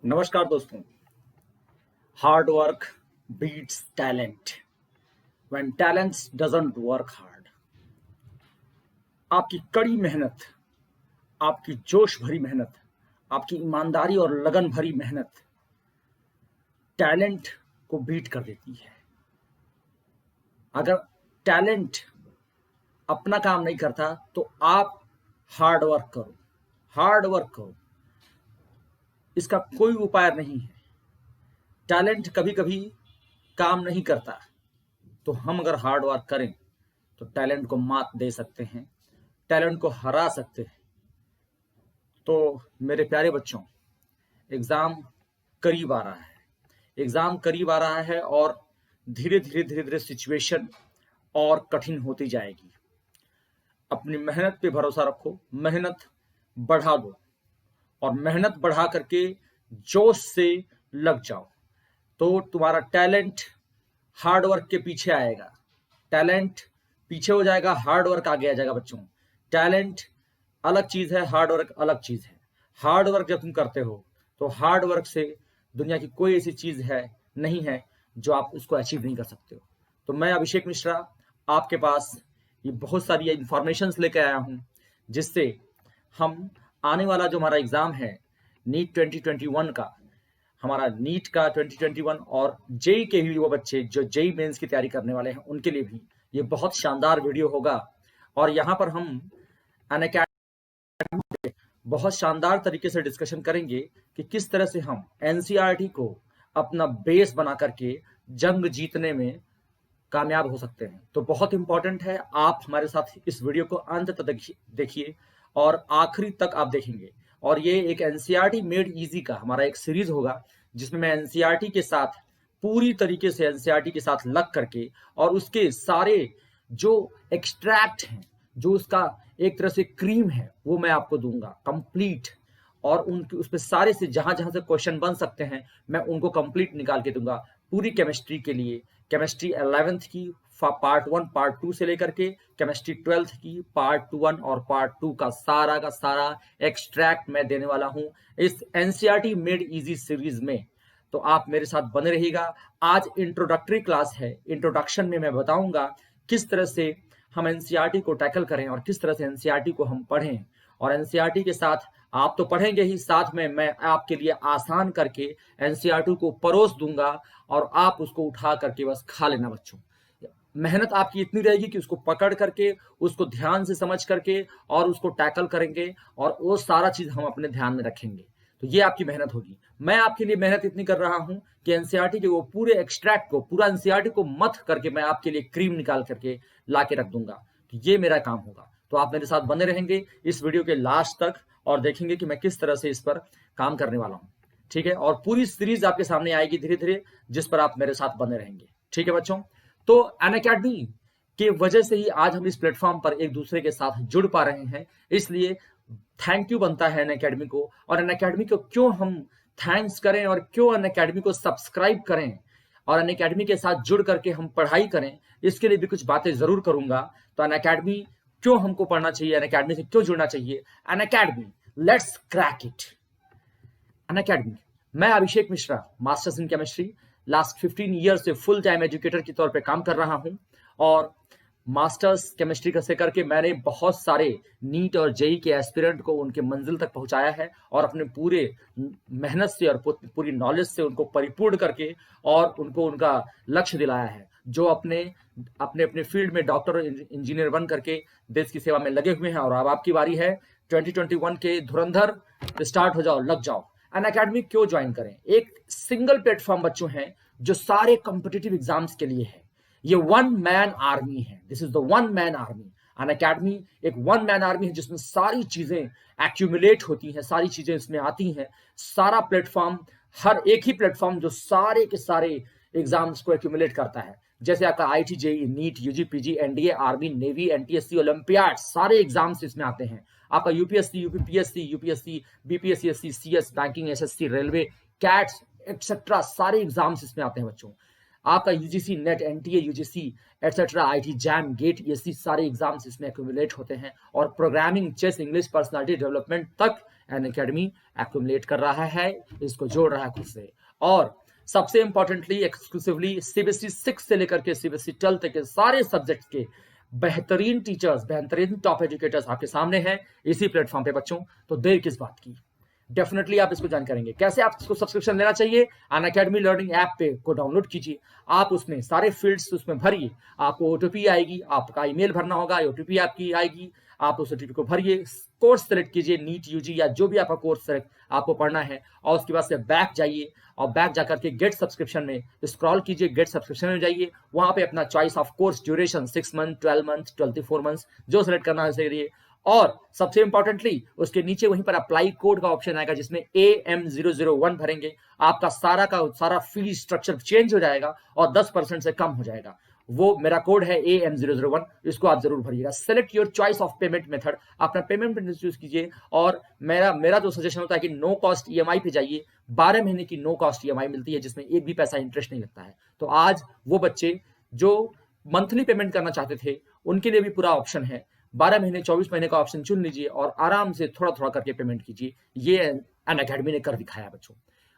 नमस्कार दोस्तों। Hard work beats talent when talents doesn't work hard. आपकी कड़ी मेहनत, आपकी जोश भरी मेहनत, आपकी ईमानदारी और लगन भरी मेहनत टैलेंट को बीट कर देती है। अगर टैलेंट अपना काम नहीं करता तो आप हार्ड वर्क करो, हार्ड वर्क करो, इसका कोई उपाय नहीं है। टैलेंट कभी कभी काम नहीं करता, तो हम अगर हार्ड वर्क करें तो टैलेंट को मात दे सकते हैं, टैलेंट को हरा सकते हैं। तो मेरे प्यारे बच्चों, एग्जाम करीब आ रहा है, एग्जाम करीब आ रहा है और धीरे धीरे सिचुएशन और कठिन होती जाएगी। अपनी मेहनत पे भरोसा रखो, मेहनत बढ़ा दो और मेहनत बढ़ा करके जोश से लग जाओ तो तुम्हारा टैलेंट हार्ड वर्क के पीछे आएगा। टैलेंट पीछे हो जाएगा, हार्ड वर्क आगे आ जाएगा। बच्चों, टैलेंट अलग चीज है, हार्ड वर्क अलग चीज है। हार्ड वर्क जब तुम करते हो तो हार्ड वर्क से दुनिया की कोई ऐसी चीज है नहीं है जो आप उसको अचीव नहीं कर सकते हो। तो मैं अभिषेक मिश्रा आपके पास ये बहुत सारी इंफॉर्मेशन लेके आया हूं, जिससे हम आने वाला जो हमारा एग्जाम है नीट 2021 का, हमारा नीट का 2021 और जेई के भी वो बच्चे जो जेई मेंस की तैयारी करने वाले हैं उनके लिए भी ये बहुत शानदार वीडियो होगा। और यहाँ पर हम अनअकैडमी पे बहुत शानदार तरीके से डिस्कशन करेंगे कि किस तरह से हम एनसीईआरटी को अपना बेस बना करके जंग जीतने में कामयाब हो सकते हैं। तो बहुत इंपॉर्टेंट है, आप हमारे साथ इस वीडियो को अंत तक देखिए और आखिरी तक आप देखेंगे। और ये एक एनसीईआरटी मेड इजी का हमारा एक सीरीज होगा, जिसमें मैं एनसीईआरटी के साथ पूरी तरीके से एनसीईआरटी के साथ लग करके और उसके सारे जो एक्सट्रैक्ट हैं, जो उसका एक तरह से क्रीम है, वो मैं आपको दूंगा कंप्लीट। और उनके उस पर सारे से जहां जहां से क्वेश्चन बन सकते हैं मैं उनको कंप्लीट निकाल के दूंगा। पूरी केमिस्ट्री के लिए, केमिस्ट्री 11th की पार्ट 1 पार्ट 2 से लेकर के केमिस्ट्री 12th की पार्ट 1 और पार्ट 2 का सारा एक्सट्रैक्ट मैं देने वाला हूं इस एनसीईआरटी मेड इजी सीरीज में। तो आप मेरे साथ बने रहिएगा। आज इंट्रोडक्टरी क्लास है, इंट्रोडक्शन में मैं बताऊंगा किस तरह से हम एनसीईआरटी को टैकल करें और किस तरह से एनसीईआरटी को हम पढ़ें। और एनसीईआरटी के साथ आप तो पढ़ेंगे ही, साथ में मैं आपके लिए आसान करके एनसीईआरटी को परोस दूंगा और आप उसको उठा करके बस खा लेना। बच्चों, मेहनत आपकी इतनी रहेगी कि उसको पकड़ करके, उसको ध्यान से समझ करके और उसको टैकल करेंगे और वो सारा चीज हम अपने ध्यान में रखेंगे। तो ये आपकी मेहनत होगी। मैं आपके लिए मेहनत इतनी कर रहा हूं कि एनसीईआरटी के वो पूरे एक्सट्रैक्ट को, पूरा एनसीईआरटी को मथ करके मैं आपके लिए क्रीम निकाल करके ला के रख दूंगा। तो ये मेरा काम होगा। तो आप मेरे साथ बने रहेंगे इस वीडियो के लास्ट तक और देखेंगे कि मैं किस तरह से इस पर काम करने वाला हूं। ठीक है, और पूरी सीरीज आपके सामने आएगी धीरे धीरे, जिस पर आप मेरे साथ बने रहेंगे। ठीक है बच्चों, तो अनअकैडमी के वजह से ही आज हम इस प्लेटफॉर्म पर एक दूसरे के साथ जुड़ पा रहे हैं, इसलिए थैंक यू बनता है अनअकैडमी को। और अनअकैडमी को क्यों हम थैंक्स करें और क्यों अनअकैडमी को सब्सक्राइब करें और अनअकैडमी के साथ जुड़ करके हम पढ़ाई करें, इसके लिए भी कुछ बातें जरूर करूंगा। तो अनअकैडमी क्यों हमको पढ़ना चाहिए, अनअकैडमी से क्यों जुड़ना चाहिए, Unacademy let's crack it. Unacademy, मैं Abhishek Mishra, masters in chemistry, last 15 year से फुल टाइम एजुकेटर के तौर पे काम कर रहा हूं। और मास्टर्स केमिस्ट्री से करके मैंने बहुत सारे नीट और जेई के एस्पिरेंट को उनके मंजिल तक पहुंचाया है और अपने पूरे मेहनत से और पूरी नॉलेज से उनको परिपूर्ण करके और उनको उनका लक्ष्य दिलाया है, जो अपने अपने अपने फील्ड में डॉक्टर और इंजीनियर बन करके देश की सेवा में लगे हुए हैं। और अब आपकी बारी है 2021 के धुरंधर स्टार्ट हो जाओ, लग जाओ। अनअकैडमी क्यों ज्वाइन करें? एक सिंगल प्लेटफॉर्म बच्चों है जो सारे कॉम्पिटिटिव एग्जाम्स के लिए है। ये वन मैन आर्मी है, this is the one man army. Unacademy एक वन मैन आर्मी है जिसमें सारी चीजें एक्यूमुलेट होती हैं, सारी चीजें इसमें आती हैं। सारा प्लेटफॉर्म, हर एक ही प्लेटफॉर्म जो सारे के सारे एग्जाम्स को एक्यूमुलेट करता है, जैसे आपका IT, JEE, NEET, UG, PG, NDA, army, navy, NTSC, olympiad, सारे एग्जाम्स इसमें आते हैं। आपका UPSC, UPSC, BPSC, CS, banking, SSC, railway, CATs etcetera, सारे एग्जाम्स इसमें आते हैं बच्चों। आपका UGC, NET, NTA, UGC etcetera, IT, JAM, GATE, ये सारे एग्जाम्स इसमें एक्यूमुलेट होते हैं। और programming, chess, English, personality development तक अनअकैडमी एक्युमुलेट कर रहा है, इसको जोड़ रहा है खुद से। और सबसे इंपॉर्टेंटली एक्सक्लूसिवली सीबीएसई 6 से लेकर के सीबीएसई 12 तक के सारे सब्जेक्ट के बेहतरीन टीचर्स, बेहतरीन टॉप एजुकेटर्स आपके सामने हैं इसी प्लेटफॉर्म पे बच्चों। तो देर किस बात की, डेफिनेटली आप इसको ज्वाइन करेंगे। कैसे आप इसको सब्सक्रिप्शन लेना चाहिए, अनअकैडमी लर्निंग ऐप पे को डाउनलोड कीजिए, आप उसमें सारे फील्ड्स उसमें भरिए, आपको ओटीपी आएगी, आपका ईमेल भरना होगा, ओटीपी आपकी आएगी, आप उस ओटीपी को भरिए, कोर्स सेलेक्ट कीजिए, नीट यूजी या जो भी आपका कोर्स सेलेक्ट आपको पढ़ना है, और उसके बाद से बैक जाइए और बैक जाकर के गेट सब्सक्रिप्शन में स्क्रॉल कीजिए, गेट सब्सक्रिप्शन में जाइए, वहां पे अपना choice of course duration 6 month, 12 month, 24 months जो सेलेक्ट करना है उसे करिए। और सबसे इंपॉर्टेंटली उसके नीचे वहीं पर अप्लाई कोड का ऑप्शन आएगा जिसमें AM001 भरेंगे, आपका सारा फी स्ट्रक्चर चेंज हो जाएगा और 10% से कम हो जाएगा। वो मेरा कोड है AM001, इसको आप जरूर भरिएगा। Select your choice of payment method, अपना पेमेंट मेथड चूज कीजिए। और मेरा जो सजेशन होता है कि नो कॉस्ट EMI पे जाइए, 12 महीने की नो कॉस्ट EMI मिलती है जिसमें एक भी पैसा इंटरेस्ट नहीं लगता है। तो आज वो बच्चे जो मंथली पेमेंट करना चाहते थे उनके लिए भी पूरा ऑप्शन है, 12 महीने 24 महीने का ऑप्शन चुन लीजिए और आराम से थोड़ा थोड़ा करके पेमेंट कीजिए। ये अनअकैडमी ने कर दिखाया बच्चों।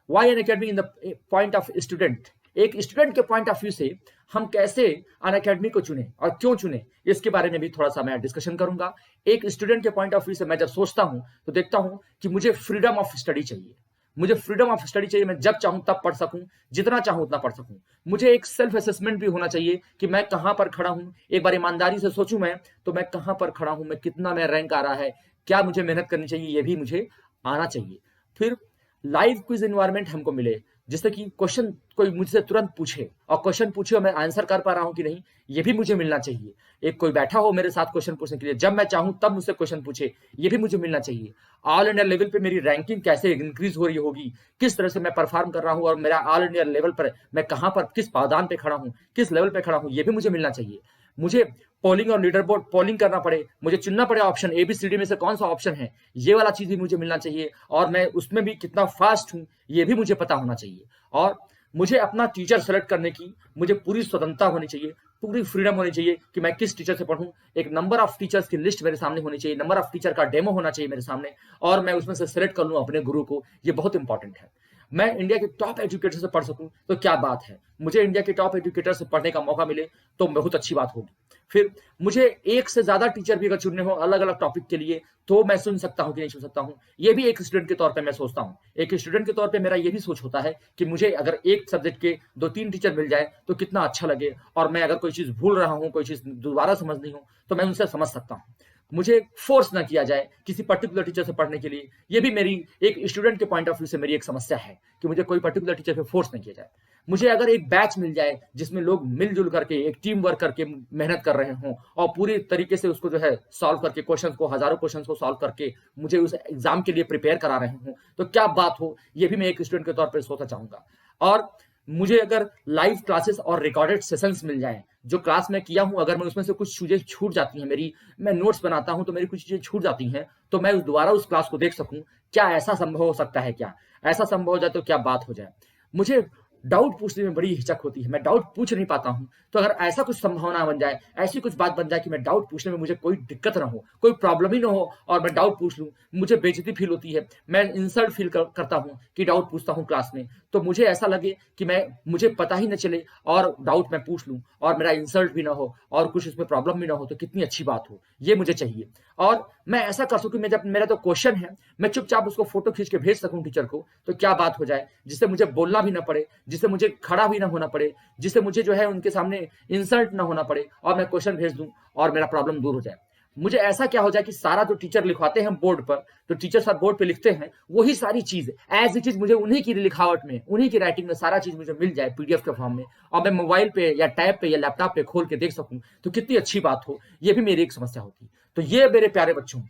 Why Unacademy in the point of student, एक स्टूडेंट के पॉइंट ऑफ व्यू से हम कैसे अनअकैडमी को चुने और क्यों चुने, इसके बारे में भी थोड़ा सा मैं डिस्कशन करूंगा। एक स्टूडेंट के पॉइंट ऑफ व्यू से मैं जब सोचता हूं तो देखता हूं कि मुझे फ्रीडम ऑफ स्टडी चाहिए, मुझे फ्रीडम ऑफ स्टडी चाहिए, मैं जब चाहूं तब पढ़ सकूं, जितना चाहूं उतना पढ़ सकूं। मुझे एक सेल्फ असेसमेंट भी होना चाहिए कि मैं कहां पर खड़ा हूं, एक बार ईमानदारी से सोचूं मैं तो मैं कहां पर खड़ा हूं, मैं कितना मैं रैंक आ रहा है, क्या मुझे मेहनत करनी चाहिए, ये भी मुझे आना चाहिए। फिर लाइव क्विज एनवायरनमेंट हमको मिले जिससे कि क्वेश्चन कोई मुझसे तुरंत पूछे और क्वेश्चन पूछे और मैं आंसर कर पा रहा हूं कि नहीं, ये भी मुझे मिलना चाहिए। एक कोई बैठा हो मेरे साथ क्वेश्चन पूछने के लिए, जब मैं चाहूं तब मुझसे क्वेश्चन पूछे, ये भी मुझे मिलना चाहिए। ऑल इंडिया लेवल पे मेरी रैंकिंग कैसे इंक्रीज हो रही होगी, किस तरह से मैं परफॉर्म कर रहा हूं और मेरा ऑल इंडिया लेवल पर मैं कहां पर किस पावदान पे खड़ा हूं, किस लेवल पे खड़ा हूं, ये भी मुझे मिलना चाहिए। मुझे पोलिंग और लीडर बोर्ड पोलिंग करना पड़े, मुझे चुनना पड़े ऑप्शन ABCD में से कौन सा ऑप्शन है, ये वाला चीज भी मुझे मिलना चाहिए। और मैं उसमें भी कितना फास्ट हूं ये भी मुझे पता होना चाहिए। और मुझे अपना टीचर सेलेक्ट करने की मुझे पूरी स्वतंत्रता होनी चाहिए, पूरी फ्रीडम होनी चाहिए कि मैं किस टीचर से पढ़ूं। एक नंबर ऑफ टीचर्स की लिस्ट मेरे सामने होनी चाहिए, नंबर ऑफ टीचर का डेमो होना चाहिए मेरे सामने, और मैं उसमें से सेलेक्ट कर लूं अपने गुरु को। ये बहुत इंपॉर्टेंट है। मैं इंडिया के टॉप एजुकेटर से पढ़ सकूं तो क्या बात है, मुझे इंडिया के टॉप एजुकेटर से पढ़ने का मौका मिले तो बहुत अच्छी बात होगी। फिर मुझे एक से ज्यादा टीचर भी अगर चुनने हो अलग अलग टॉपिक के लिए तो मैं सुन सकता हूं कि नहीं सुन सकता हूं, ये भी एक स्टूडेंट के तौर पे मैं सोचता हूं। एक स्टूडेंट के तौर पे मेरा ये भी सोच होता है कि मुझे अगर एक सब्जेक्ट के 2-3 टीचर मिल जाए तो कितना अच्छा लगे, और मैं अगर कोई चीज भूल रहा हूं, कोई चीज दोबारा समझनी हो तो मैं उनसे समझ सकता हूं। मुझे फोर्स ना किया जाए किसी पर्टिकुलर टीचर से पढ़ने के लिए, ये भी मेरी एक स्टूडेंट के पॉइंट ऑफ व्यू से मेरी एक समस्या है कि मुझे कोई पर्टिकुलर टीचर पे फोर्स नहीं किया जाए। मुझे अगर एक बैच मिल जाए जिसमें लोग मिलजुल करके एक टीम वर्क करके मेहनत कर रहे हों और पूरी तरीके से उसको जो है सॉल्व करके क्वेश्चंस को, हजारों क्वेश्चंस को सॉल्व करके मुझे उस एग्जाम के लिए प्रिपेयर करा रहे हों तो क्या बात हो, ये भी मैं एक स्टूडेंट के तौर पर सोचना चाहूंगा। और मुझे अगर लाइव क्लासेस और रिकॉर्डेड सेशंस मिल जाएं, जो क्लास में किया हूं अगर मैं उसमें से कुछ चीजें छूट जाती हैं, मेरी मैं नोट्स बनाता हूं तो मेरी कुछ चीजें छूट जाती हैं, तो मैं दोबारा उस क्लास को देख सकूं, क्या ऐसा संभव हो सकता है, क्या ऐसा संभव हो जाए तो क्या बात हो जाए। मुझे डाउट पूछने में बड़ी हिचक होती है, मैं डाउट पूछ नहीं पाता हूं, तो अगर ऐसा कुछ संभावना बन जाए, ऐसी कुछ बात बन जाए कि मैं डाउट पूछने में मुझे कोई दिक्कत ना हो, कोई प्रॉब्लम ही ना हो और मैं डाउट पूछ लूं, मुझे बेइज्जती फील होती है, मैं इंसल्ट फील करता हूं कि डाउट पूछता हूं क्लास में, तो मुझे ऐसा लगे कि मुझे पता ही न चले और डाउट मैं पूछ लूं और मेरा इंसल्ट भी ना हो और कुछ उसमें प्रॉब्लम भी ना हो, तो कितनी अच्छी बात हो, ये मुझे चाहिए। और मैं ऐसा कर सकूं, मैं जब मेरा तो क्वेश्चन है मैं चुपचाप उसको फोटो खींच के भेज सकूं टीचर को, तो क्या बात हो जाए, जिससे मुझे बोलना भी ना पड़े, जिससे मुझे खड़ा भी ना होना पड़े, जिससे मुझे जो है उनके सामने इंसल्ट ना होना पड़े, और मैं क्वेश्चन भेज दूं और मेरा प्रॉब्लम दूर हो जाए। मुझे ऐसा क्या हो जाए कि सारा जो टीचर लिखवाते हैं बोर्ड पर, जो टीचर साहब बोर्ड पे लिखते हैं वही सारी चीज एज इट इज मुझे उन्हीं की लिखावट में, उन्हीं की राइटिंग में सारा चीज मुझे मिल जाए PDF के फॉर्म में, और मैं मोबाइल पे या टैब पे या लैपटॉप पे खोल के देख सकूं, तो कितनी अच्छी बात हो। ये भी मेरी एक समस्या होती। तो ये मेरे प्यारे बच्चों,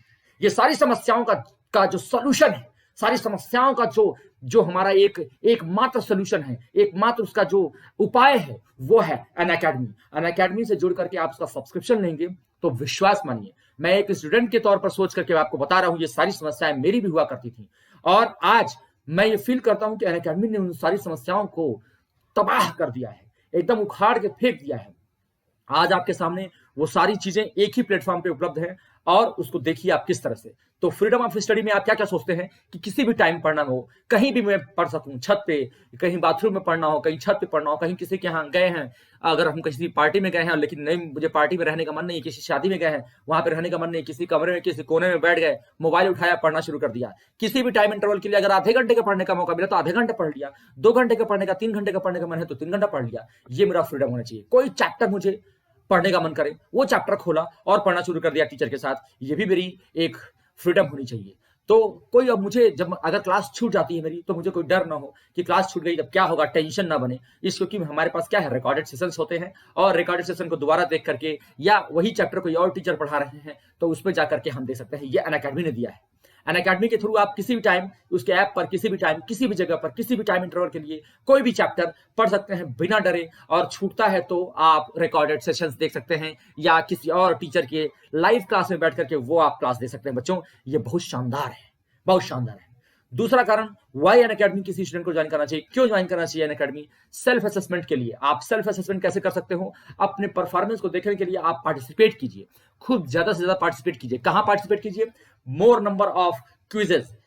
ये सारी समस्याओं का जो सोल्यूशन है, सारी समस्याओं का जो हमारा एकमात्र सोल्यूशन है, एकमात्र उसका जो उपाय है वो है अनअकैडमी। अनअकैडमी से जुड़ करके आप उसका सब्सक्रिप्शन लेंगे तो विश्वास मानिए, मैं एक स्टूडेंट के तौर पर सोच करके आपको बता रहा हूं, ये सारी समस्याएं मेरी भी हुआ करती थी, और आज मैं ये फील करता हूं कि अनअकैडमी ने उन सारी समस्याओं को तबाह कर दिया है, एकदम उखाड़ के फेंक दिया है। आज आपके सामने वो सारी चीजें एक ही प्लेटफॉर्म पे उपलब्ध है। और उसको देखिए आप किस तरह से। तो फ्रीडम ऑफ स्टडी में आप क्या क्या सोचते हैं कि किसी भी टाइम पढ़ना हो, कहीं भी मैं पढ़ सकूं, छत पे, कहीं बाथरूम में पढ़ना हो, कहीं छत पे पढ़ना हो, कहीं किसी के यहाँ गए हैं, अगर हम किसी पार्टी में गए हैं लेकिन नहीं मुझे पार्टी में रहने का मन नहीं, किसी शादी में गए हैं वहां पे रहने का मन नहीं, किसी कमरे में किसी कोने में बैठ गए, मोबाइल उठाया पढ़ना शुरू कर दिया। किसी भी टाइम इंटरवल के लिए अगर आधे घंटे का पढ़ने का मौका मिला तो आधे घंटे पढ़ लिया, 2 घंटे का पढ़ने का, 3 घंटे का पढ़ने का मन है तो 3 घंटा पढ़ लिया। ये मेरा फ्रीडम होना चाहिए। कोई चैप्टर मुझे पढ़ने का मन करे, वो चैप्टर खोला और पढ़ना शुरू कर दिया टीचर के साथ, ये भी मेरी एक फ्रीडम होनी चाहिए। तो कोई अब मुझे जब अगर क्लास छूट जाती है मेरी तो मुझे कोई डर ना हो कि क्लास छूट गई तब क्या होगा, टेंशन ना बने इस, क्योंकि हमारे पास क्या है, रिकॉर्डेड सेशंस होते हैं और रिकॉर्डेड सेशन को दोबारा देख करके या वही चैप्टर कोई और टीचर पढ़ा रहे हैं तो उसमें जाकर के हम दे सकते हैं। ये अनअकैडमी ने दिया है। अनअकैडमी के थ्रू आप किसी भी टाइम उसके ऐप पर, किसी भी टाइम, किसी भी जगह पर, किसी भी टाइम इंटरवल के लिए कोई भी चैप्टर पढ़ सकते हैं बिना डरे, और छूटता है तो आप रिकॉर्डेड सेशंस देख सकते हैं या किसी और टीचर के लाइव क्लास में बैठ करके वो आप क्लास दे सकते हैं। बच्चों ये बहुत शानदार है, बहुत शानदार है। दूसरा कारण वाई अनअकैडमी किसी स्टूडेंट को ज्वाइन करना चाहिए, क्यों ज्वाइन करना चाहिए अनअकैडमी, सेल्फ असेसमेंट के लिए। आप सेल्फ असेसमेंट कैसे कर सकते हो, अपने परफॉर्मेंस को देखने के लिए आप पार्टिसिपेट कीजिए, खूब ज्यादा से ज्यादा पार्टिसिपेट कीजिए। कहां पार्टिसिपेट कीजिए, मोर number of quizzes,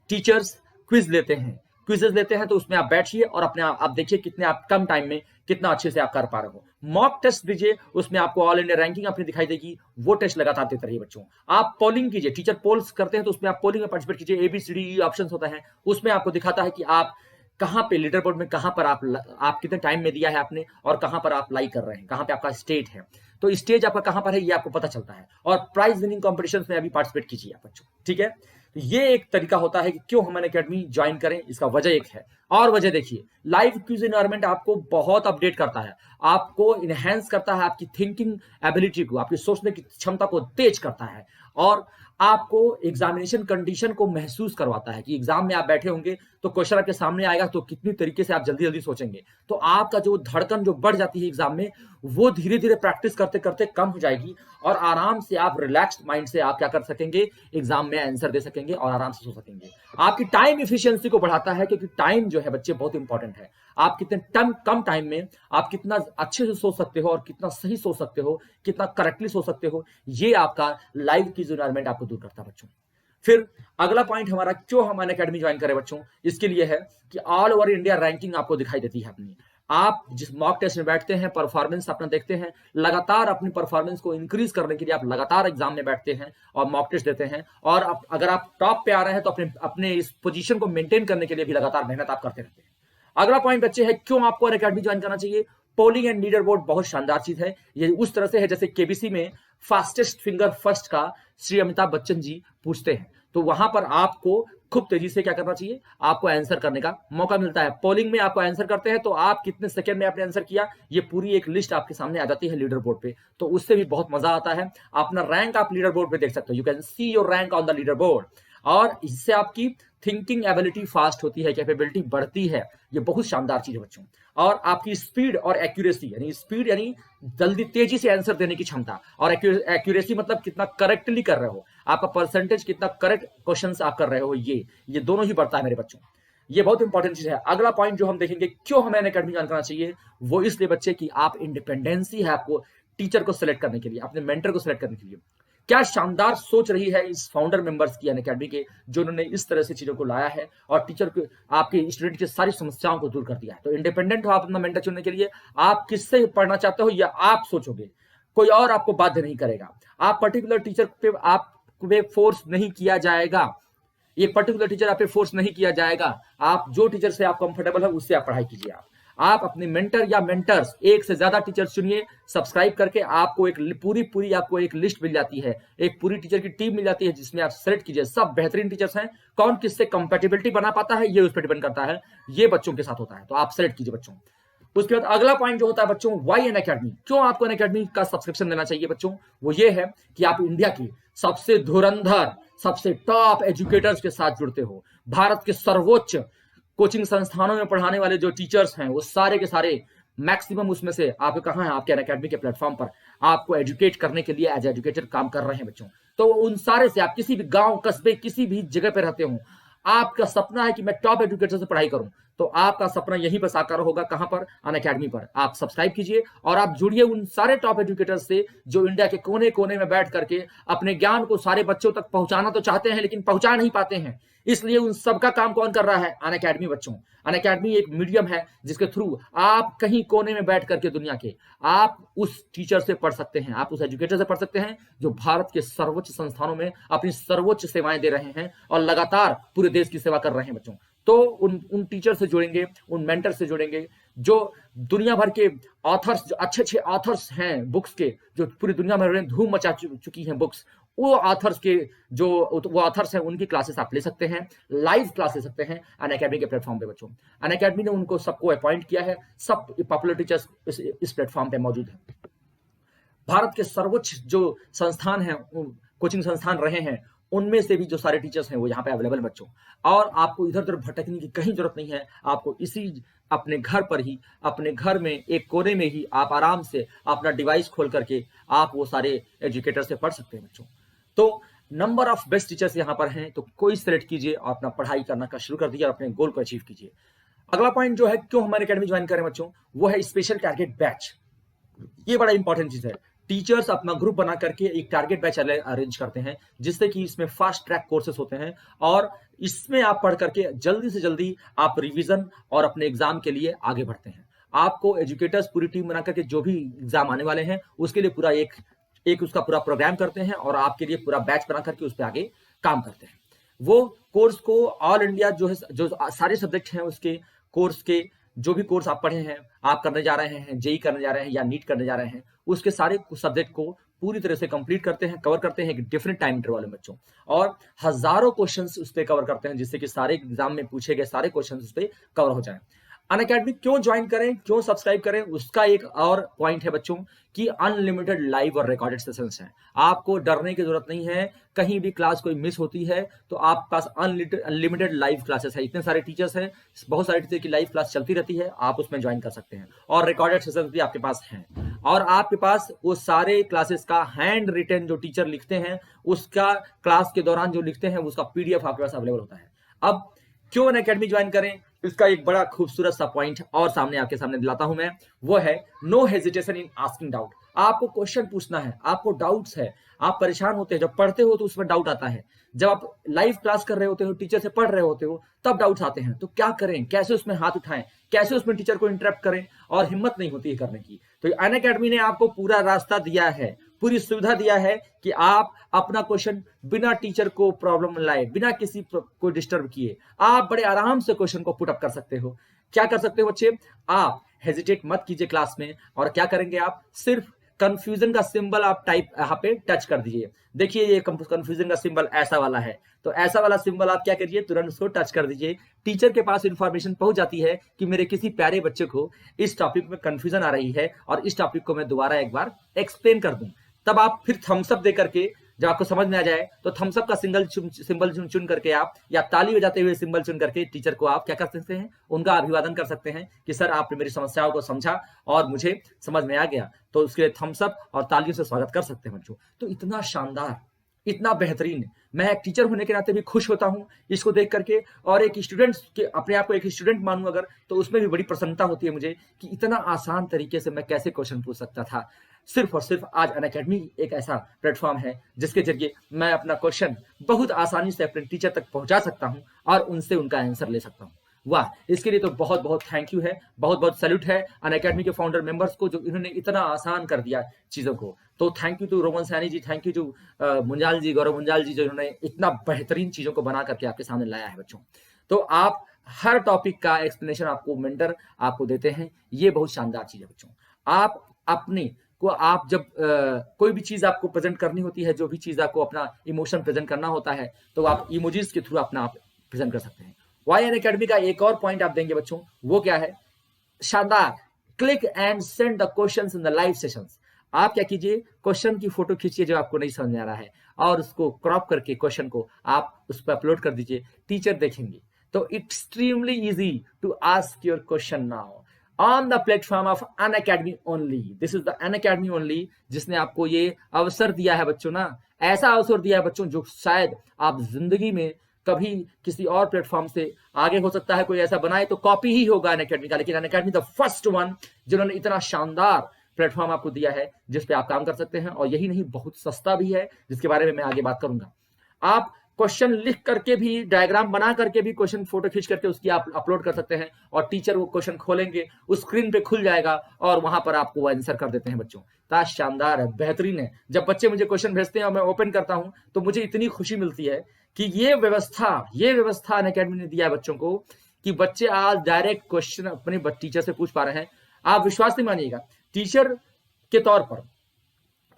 teachers quiz लेते हैं, क्विजेस लेते हैं तो उसमें आप बैठिए और अपने आप देखिए कितने आप कम टाइम में कितना अच्छे से आप कर पा रहे हो। मॉक टेस्ट दीजिए, उसमें आपको ऑल इंडिया रैंकिंग अपनी दिखाई देगी, वो टेस्ट लगातार देते रहिए बच्चों। आप पोलिंग कीजिए, टीचर पोल्स करते हैं तो उसमें आप पोलिंग में पार्टिसिपेट कीजिए, ABCD ऑप्शन होता है, उसमें आपको दिखाता है कि आप कहां पे लीडर बोर्ड में, कहां पर आप कितने टाइम में दिया है आपने और कहां पर आप लाइक कर रहे हैं, कहां पे आपका स्टेट है, तो स्टेज आपका कहां पर है ये आपको पता चलता है। और प्राइज विनिंग कॉम्पिटिशन में अभी पार्टिसिपेट कीजिए आप बच्चों, ठीक है। तो ये एक तरीका होता है कि क्यों हम अनअकैडमी ज्वाइन करें, इसका वजह एक है। और वजह देखिए, लाइव क्विज एनवायरनमेंट आपको बहुत अपडेट करता है, आपको इनहेंस करता है, आपकी थिंकिंग एबिलिटी को, आपकी सोचने की क्षमता को तेज करता है, और आपको एग्जामिनेशन कंडीशन को महसूस करवाता है कि एग्जाम में आप बैठे होंगे तो क्वेश्चन आपके सामने आएगा तो कितनी तरीके से आप जल्दी जल्दी सोचेंगे, तो आपका जो धड़कन जो बढ़ जाती है एग्जाम में वो धीरे धीरे प्रैक्टिस करते करते कम हो जाएगी, और आराम से आप रिलैक्स्ड माइंड से आप क्या कर सकेंगे, एग्जाम में आंसर दे सकेंगे और आराम से सो सकेंगे। आपकी टाइम इफिशियंसी को बढ़ाता है, क्योंकि टाइम जो है बच्चे बहुत इंपॉर्टेंट है। आप कितने कम टाइम में आप कितना अच्छे से सोच सकते हो और कितना सही सोच सकते हो, कितना करेक्टली सोच सकते हो, ये आपका लाइव क्विज एनवायरनमेंट आपको दूर करता है बच्चों। फिर अगला पॉइंट हमारा, क्यों हम अनअकैडमी ज्वाइन करें बच्चों, इसके लिए है कि ऑल ओवर इंडिया रैंकिंग आपको दिखाई देती है अपनी। आप जिस मॉक टेस्ट में बैठते हैं, परफॉर्मेंस अपना देखते हैं, लगातार अपनी परफॉर्मेंस को इंक्रीज करने के लिए आप लगातार एग्जाम में बैठते हैं और मॉक टेस्ट देते हैं, और अगर आप टॉप पे आ रहे हैं तो अपने इस पोजीशन को मेंटेन करने के लिए भी लगातार मेहनत आप करते रहते हैं। अगला पॉइंट बच्चे है, क्यों आपको अनअकैडमी ज्वाइन करना चाहिए। पोलिंग एंड लीडर बोर्ड बहुत शानदार चीज है, ये उस तरह से है जैसे केबीसी में फास्टेस्ट फिंगर फर्स्ट का श्री अमिताभ बच्चन जी पूछते हैं, तो वहां पर आपको खूब तेजी से क्या करना चाहिए, आपको आंसर करने का मौका मिलता है। पोलिंग में आपको आंसर करते हैं तो आप कितने सेकंड में आपने आंसर किया, ये पूरी एक लिस्ट आपके सामने आ जाती है लीडर बोर्ड पे, तो उससे भी बहुत मजा आता है। अपना रैंक आप लीडर बोर्ड पे देख सकते हो, you can see your rank on the leader board, और इससे आपकी थिंकिंग एबिलिटी फास्ट होती है, कैपेबिलिटी बढ़ती है, ये बहुत शानदार चीज है बच्चों। और आपकी स्पीड और एक्यूरेसी, यानी स्पीड यानी जल्दी तेजी से आंसर देने की क्षमता, और एक्यूरेसी मतलब कितना करेक्टली कर रहे हो, आपका परसेंटेज कितना करेक्ट क्वेश्चंस आप कर रहे हो, ये दोनों ही बढ़ता है मेरे बच्चों। ये बहुत इंपॉर्टेंट चीज है। अगला पॉइंट जो हम देखेंगे, क्यों हमें अनअकैडमी ज्वाइन करना चाहिए, वो इसलिए बच्चे कि आप इंडिपेंडेंसी है आपको टीचर को सिलेक्ट करने के लिए, अपने मेंटर को सिलेक्ट करने के लिए। क्या शानदार सोच रही है इस फाउंडर मेंबर्स की अनअकैडमी के, जो उन्होंने इस तरह से चीजों को लाया है और टीचर को, आपके स्टूडेंट की सारी समस्याओं को दूर कर दिया है। तो इंडिपेंडेंट हो आप अपना मेंटर चुनने के लिए, आप किससे पढ़ना चाहते हो या आप सोचोगे, कोई और आपको बाध्य नहीं करेगा। आप पर्टिकुलर टीचर पे आप फोर्स नहीं किया जाएगा, एक पर्टिकुलर टीचर आप पे फोर्स नहीं किया जाएगा। आप जो टीचर से आप कंफर्टेबल है उससे आप पढ़ाई कीजिए। आप अपने मेंटर या मेंटर्स, एक से ज्यादा टीचर्स चुनिए, सब्सक्राइब करके आपको एक पूरी आपको एक लिस्ट मिल जाती है, एक पूरी टीचर की टीम मिल जाती है, जिसमें आप सेलेक्ट कीजिए। सब बेहतरीन टीचर्स हैं, कौन किससे कंपैटिबिलिटी बना पाता है ये उस पर डिपेंड करता है, ये बच्चों के साथ होता है, तो आप सेलेक्ट कीजिए बच्चों। उसके बाद अगला पॉइंट जो होता है बच्चों, वाई अनअकैडमी, क्यों आपको अनअकैडमी का सब्सक्रिप्शन लेना चाहिए बच्चों, वो ये है कि आप इंडिया की सबसे धुरंधर, सबसे टॉप एजुकेटर्स के साथ जुड़ते हो। भारत के सर्वोच्च कोचिंग संस्थानों में पढ़ाने वाले जो टीचर्स हैं वो सारे के सारे मैक्सिमम उसमें से आपके कहां हैं, आपके अनअकैडमी के प्लेटफॉर्म पर आपको एजुकेट करने के लिए एज एजुकेटर काम कर रहे हैं बच्चों। तो उन सारे से आप किसी भी गांव, कस्बे, किसी भी जगह पे रहते हो, आपका सपना है कि मैं टॉप एजुकेटर से पढ़ाई करूं, तो आपका सपना यहीं पर साकार होगा। कहां पर? अनअकैडमी पर। आप सब्सक्राइब कीजिए और आप जुड़िए उन सारे टॉप एजुकेटर्स से जो इंडिया के कोने कोने में बैठ करके अपने ज्ञान को सारे बच्चों तक पहुंचाना तो चाहते हैं लेकिन पहुंचा नहीं पाते हैं। इसलिए उन सबका काम कौन कर रहा है? अनअकैडमी बच्चों। अनअकैडमी एक मीडियम है जिसके थ्रू आप कहीं कोने में बैठ करके दुनिया के आप उस टीचर से पढ़ सकते हैं, आप उस एजुकेटर से पढ़ सकते हैं जो भारत के सर्वोच्च संस्थानों में अपनी सर्वोच्च सेवाएं दे रहे हैं और लगातार पूरे देश की सेवा कर रहे हैं बच्चों। तो उन टीचर से जुड़ेंगे, उन मेंटर से जुड़ेंगे जो दुनिया भर के ऑथर्स, जो अच्छे अच्छे ऑथर्स हैं बुक्स के, जो पूरी दुनिया में धूम मचा चुकी हैं बुक्स, वो ऑथर्स के जो वो ऑथर्स हैं उनकी क्लासेस आप ले सकते हैं, लाइव क्लास ले सकते हैं अनअकैडमी के प्लेटफॉर्म पे बच्चों। अनअकैडमी ने उनको सबको अपॉइंट किया है, सब पॉपुलर टीचर्स इस प्लेटफॉर्म पे मौजूद हैं। भारत के सर्वोच्च जो संस्थान हैं, कोचिंग संस्थान रहे हैं, उनमें से भी जो सारे टीचर्स हैं वो यहाँ पे अवेलेबल बच्चों। और आपको इधर उधर भटकने की कहीं जरूरत नहीं है। आपको इसी अपने घर पर ही, अपने घर में एक कोने में ही आप आराम से अपना डिवाइस खोल करके आप वो सारे एजुकेटर से पढ़ सकते हैं बच्चों। तो नंबर ऑफ बेस्ट टीचर्स यहाँ पर हैं, तो कोई सेलेक्ट कीजिए और अपना पढ़ाई करना का शुरू कर दीजिए और अपने गोल को अचीव कीजिए। अगला पॉइंट जो है क्यों हमारे अकेडमी ज्वाइन करें बच्चों, वो है स्पेशल टारगेट बैच। ये बड़ा इंपॉर्टेंट चीज है। टीचर्स अपना ग्रुप बना करके एक टारगेट बैच अरेंज करते हैं जिससे कि इसमें फास्ट ट्रैक कोर्सेस होते हैं और इसमें आप पढ़ करके जल्दी से जल्दी आप रिवीजन और अपने एग्जाम के लिए आगे बढ़ते हैं। आपको एजुकेटर्स पूरी टीम बना करके जो भी एग्जाम आने वाले हैं उसके लिए पूरा एक उसका पूरा प्रोग्राम करते हैं और आपके लिए पूरा बैच बना करके उस पर आगे काम करते हैं। वो कोर्स को ऑल इंडिया जो है, जो सारे सब्जेक्ट हैं उसके कोर्स के, जो भी कोर्स आप पढ़े हैं, आप करने जा रहे हैं, जेई करने जा रहे हैं या नीट करने जा रहे हैं, उसके सारे सब्जेक्ट को पूरी तरह से कंप्लीट करते हैं, कवर करते हैं एक डिफरेंट टाइम इंटरवल में बच्चों, और हजारों क्वेश्चंस उस पर कवर करते हैं जिससे कि सारे एग्जाम में पूछे गए सारे क्वेश्चंस उस पर कवर हो जाएं। अनअकैडमी क्यों ज्वाइन करें, क्यों सब्सक्राइब करें, उसका एक और पॉइंट है बच्चों कि अनलिमिटेड लाइव और रिकॉर्डेड सेशंस हैं। आपको डरने की जरूरत नहीं है, कहीं भी क्लास कोई मिस होती है तो आपके पास अनलिमिटेड लाइव क्लासेस है। इतने सारे टीचर्स हैं, बहुत सारे टीचर की लाइव क्लास चलती रहती है, आप उसमें ज्वाइन कर सकते हैं और रिकॉर्डेड सेशंस भी आपके पास हैं और आपके पास वो सारे क्लासेस का हैंड रिटन जो टीचर लिखते हैं उसका क्लास के दौरान जो लिखते हैं उसका पीडीएफ आपके पास अवेलेबल होता है। अब क्यों अनअकैडमी ज्वाइन करें, इसका एक बड़ा खूबसूरत सा पॉइंट और सामने आपके सामने दिलाता हूं मैं, वो है no hesitation in asking doubt. आपको क्वेश्चन पूछना है, आपको डाउट्स है, आप परेशान होते हैं, जब पढ़ते हो तो उसमें डाउट आता है, जब आप लाइव क्लास कर रहे होते हो, टीचर से पढ़ रहे होते हो, तब डाउट्स आते हैं, तो क्या करें, कैसे उसमें हाथ उठाएं, कैसे उसमें टीचर को इंटरप्ट करें, और हिम्मत नहीं होती है करने की। तो अनअकैडमी ने आपको पूरा रास्ता दिया है, पूरी सुविधा दिया है कि आप अपना क्वेश्चन बिना टीचर को प्रॉब्लम लाए, बिना किसी को डिस्टर्ब किए, आप बड़े आराम से क्वेश्चन को पुटअप कर सकते हो। क्या कर सकते हो बच्चे, आप हेजिटेट मत कीजिए क्लास में, और क्या करेंगे आप, सिर्फ कंफ्यूजन का सिंबल आप टाइप यहाँ पे टच कर दीजिए। देखिए ये कंफ्यूजन का सिंबल ऐसा वाला है, तो ऐसा वाला सिंबल आप क्या करिए, तुरंत उसको टच कर दीजिए। टीचर के पास इंफॉर्मेशन पहुंच जाती है कि मेरे किसी प्यारे बच्चे को इस टॉपिक में कंफ्यूजन आ रही है और इस टॉपिक को मैं दोबारा एक बार एक्सप्लेन कर दूं। तब आप फिर थम्स अप दे करके, जब आपको समझ में आ जाए तो थम्स अप का सिंबल चुन करके आप, या ताली बजाते हुए सिंबल चुन करके टीचर को आप क्या कर सकते हैं, उनका अभिवादन कर सकते हैं कि सर आपने मेरी समस्याओं को समझा और मुझे समझ में आ गया, तो उसके लिए थम्स अप और तालियों से स्वागत कर सकते हैं बच्चों। तो इतना शानदार, इतना बेहतरीन, मैं एक टीचर होने के नाते भी खुश होता हूं इसको देख करके, और एक स्टूडेंट के, अपने आप को एक स्टूडेंट मानूं अगर, तो उसमें भी बड़ी प्रसन्नता होती है मुझे कि इतना आसान तरीके से मैं कैसे क्वेश्चन पूछ सकता था। सिर्फ और सिर्फ आज अनअकैडमी एक ऐसा प्लेटफॉर्म है जिसके जरिए मैं अपना क्वेश्चन बहुत आसानी से अपने टीचर तक पहुंचा सकता हूं और उनसे उनका आंसर ले सकता हूं। वाह, इसके लिए तो बहुत बहुत थैंक यू है, बहुत बहुत सैल्यूट है अनअकैडमी के फाउंडर मेंबर्स को, जो इन्होंने इतना आसान कर दिया चीजों को। तो thank you to Roman Saini ji, thank you to Munjal ji, Gaurav Munjal ji, जो इन्होंने इतना बेहतरीन चीजों को बना करके आपके सामने लाया है बच्चों। तो आप हर टॉपिक का एक्सप्लेनेशन आपको मेंटर आपको देते हैं, ये बहुत शानदार चीज है बच्चों। आप अपने को, आप जब कोई भी चीज आपको प्रेजेंट करनी होती है, जो भी चीज आपको अपना इमोशन प्रेजेंट करना होता है, तो आप इमोजीज के थ्रू अपना आप प्रेजेंट कर सकते हैं। वाई अनअकैडमी का एक और पॉइंट आप देंगे बच्चों, वो क्या है, शानदार, click and send the questions in the live sessions. आप क्या कीजिए, क्वेश्चन की फोटो खींचिए जो आपको नहीं समझ में आ रहा है, और उसको क्रॉप करके क्वेश्चन को आप उस पर अपलोड कर दीजिए, टीचर देखेंगे। तो extremely easy to ask your question now on the platform of Unacademy only. This is the Unacademy only, जिसने आपको ये अवसर दिया है बच्चों ना, ऐसा अवसर दिया है बच्चों जो शायद आप जिंदगी में कभी किसी और प्लेटफॉर्म से आगे हो सकता है कोई ऐसा बनाए तो कॉपी ही होगा अनअकैडमी का, लेकिन अनअकैडमी द फर्स्ट वन जिन्होंने इतना शानदार प्लेटफॉर्म आपको दिया है जिस पे आप काम कर सकते हैं। और यही नहीं, बहुत सस्ता भी है, जिसके बारे में मैं आगे बात करूंगा। आप क्वेश्चन लिख करके भी, डायग्राम बना करके भी, क्वेश्चन फोटो खींच करके उसकी आप अपलोड कर सकते हैं, और टीचर वो क्वेश्चन खोलेंगे, उस स्क्रीन पे खुल जाएगा और वहां पर आपको आंसर कर देते हैं बच्चों। तो शानदार है, बेहतरीन है। जब बच्चे मुझे क्वेश्चन भेजते हैं और मैं ओपन करता हूं तो मुझे इतनी खुशी मिलती है कि ये व्यवस्था अनअकैडमी ने दिया है बच्चों को, कि बच्चे आज डायरेक्ट क्वेश्चन अपने टीचर से पूछ पा रहे हैं। आप विश्वास नहीं मानिएगा, टीचर के तौर पर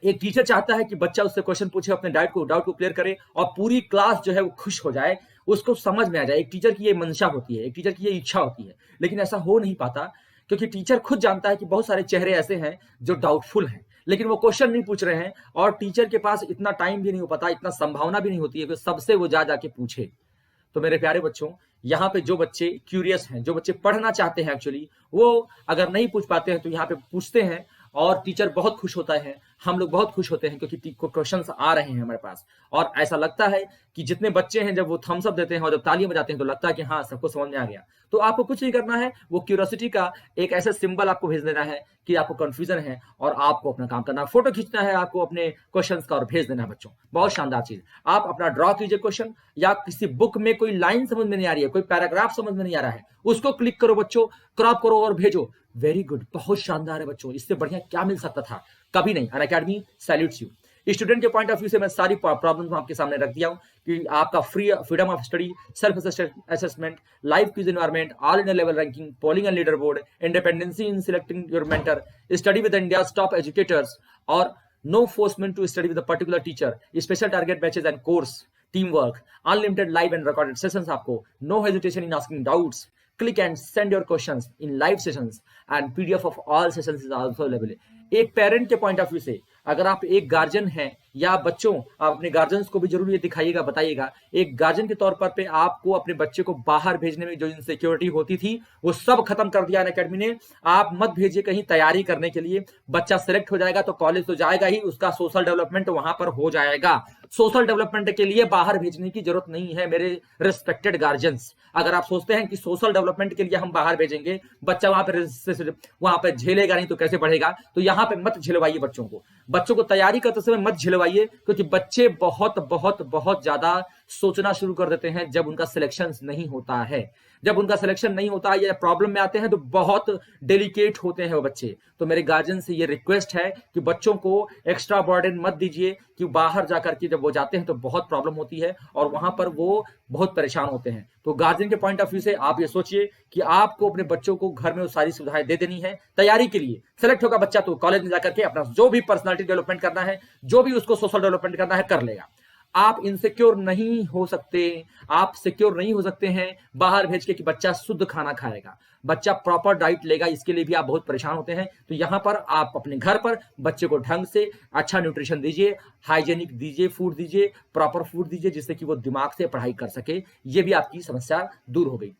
एक टीचर चाहता है कि बच्चा उससे क्वेश्चन पूछे, अपने डाउट को क्लियर करे, और पूरी क्लास जो है वो खुश हो जाए, उसको समझ में आ जाए। एक टीचर की ये मंशा होती है, एक टीचर की ये इच्छा होती है, लेकिन ऐसा हो नहीं पाता, क्योंकि टीचर खुद जानता है कि बहुत सारे चेहरे ऐसे हैं जो डाउटफुल हैं, लेकिन वो क्वेश्चन नहीं पूछ रहे हैं, और टीचर के पास इतना टाइम भी नहीं हो पाता, इतना संभावना भी नहीं होती है कि सबसे वो जा जाके पूछे। तो मेरे प्यारे बच्चों, यहाँ पे जो बच्चे क्यूरियस हैं, जो बच्चे पढ़ना चाहते हैं एक्चुअली, वो अगर नहीं पूछ पाते हैं तो यहाँ पे पूछते हैं, और टीचर बहुत खुश होता है, हम लोग बहुत खुश होते हैं, क्योंकि क्वेश्चंस आ रहे हैं हमारे पास। और ऐसा लगता है कि जितने बच्चे हैं, जब वो थम्स अप देते हैं और जब तालियां बजाते हैं, तो लगता है कि हाँ, सबको समझ में आ गया। तो आपको कुछ नहीं करना है, वो क्यूरियोसिटी का एक ऐसा सिंबल आपको भेज देना है कि आपको कंफ्यूजन है, और आपको अपना काम करना, फोटो खींचना है आपको अपने क्वेश्चंस का और भेज देना है बच्चों। बहुत शानदार चीज। आप अपना ड्रॉ कीजिए क्वेश्चन, या किसी बुक में कोई लाइन समझ में नहीं आ रही है, कोई पैराग्राफ समझ में नहीं आ रहा है, उसको क्लिक करो बच्चों, क्रॉप करो और भेजो। वेरी गुड, बहुत शानदार है बच्चों, इससे बढ़िया क्या मिल सकता था? कभी नहीं। Unacademy salutes you. स्टूडेंट के पॉइंट ऑफ व्यू से मैं सारी प्रॉब्लम्स आपके सामने रख दिया हूं कि आपका freedom of study, self assessment, live quiz environment, all India level ranking, polling and leader board, independency in selecting your mentor, study with India's top educators, और no forcement to study with a particular teacher, special target batches and course, team work, unlimited live and recorded sessions आपको, no hesitation in asking doubts, click and send your questions in live sessions, and PDF of all sessions is also available. एक parent के point of view से, अगर आप एक guardian हैं या बच्चों, आप अपने गार्जियंस को भी जरूर ये दिखाइएगा, बताइएगा। एक गार्जियन के तौर पर पे आपको अपने बच्चे को बाहर भेजने में जो इनसिक्योरिटी होती थी, वो सब खत्म कर दिया अनअकैडमी ने। आप मत भेजिए कहीं तैयारी करने के लिए, बच्चा सिलेक्ट हो जाएगा तो कॉलेज तो जाएगा ही, उसका सोशल डेवलपमेंट वहां पर हो जाएगा। सोशल डेवलपमेंट के लिए बाहर भेजने की जरूरत नहीं है मेरे रिस्पेक्टेड गार्जियंस। अगर आप सोचते हैं कि सोशल डेवलपमेंट के लिए हम बाहर भेजेंगे, बच्चा वहां पर झेलेगा नहीं तो कैसे पढ़ेगा, तो यहाँ पे मत झिलवाइए बच्चों को। बच्चों को तैयारी करते समय मत झिलवाइए, क्योंकि बच्चे बहुत बहुत बहुत ज्यादा सोचना शुरू कर देते हैं जब उनका सिलेक्शन नहीं होता है। जब उनका सिलेक्शन नहीं होता या प्रॉब्लम में आते हैं तो बहुत डेलिकेट होते हैं वो बच्चे। तो मेरे गार्जियन से ये रिक्वेस्ट है कि बच्चों को एक्स्ट्रा बर्डन मत दीजिए, कि बाहर जाकर के जब वो जाते हैं तो बहुत प्रॉब्लम होती है और वहां पर वो बहुत परेशान होते हैं। तो गार्जियन के पॉइंट ऑफ व्यू से आप ये सोचिए कि आपको अपने बच्चों को घर में वो सारी सुविधाएं दे देनी है तैयारी के लिए। सेलेक्ट होगा बच्चा तो कॉलेज में जाकर के अपना जो भी पर्सनालिटी डेवलपमेंट करना है, जो भी उसको सोशल डेवलपमेंट करना है, कर लेगा। आप इनसिक्योर नहीं हो सकते, आप सिक्योर नहीं हो सकते हैं बाहर भेज के कि बच्चा शुद्ध खाना खाएगा, बच्चा प्रॉपर डाइट लेगा, इसके लिए भी आप बहुत परेशान होते हैं। तो यहां पर आप अपने घर पर बच्चे को ढंग से अच्छा न्यूट्रिशन दीजिए, हाइजेनिक दीजिए, फूड दीजिए, प्रॉपर फूड दीजिए, जिससे कि वो दिमाग से पढ़ाई कर सके। ये भी आपकी समस्या दूर हो गई।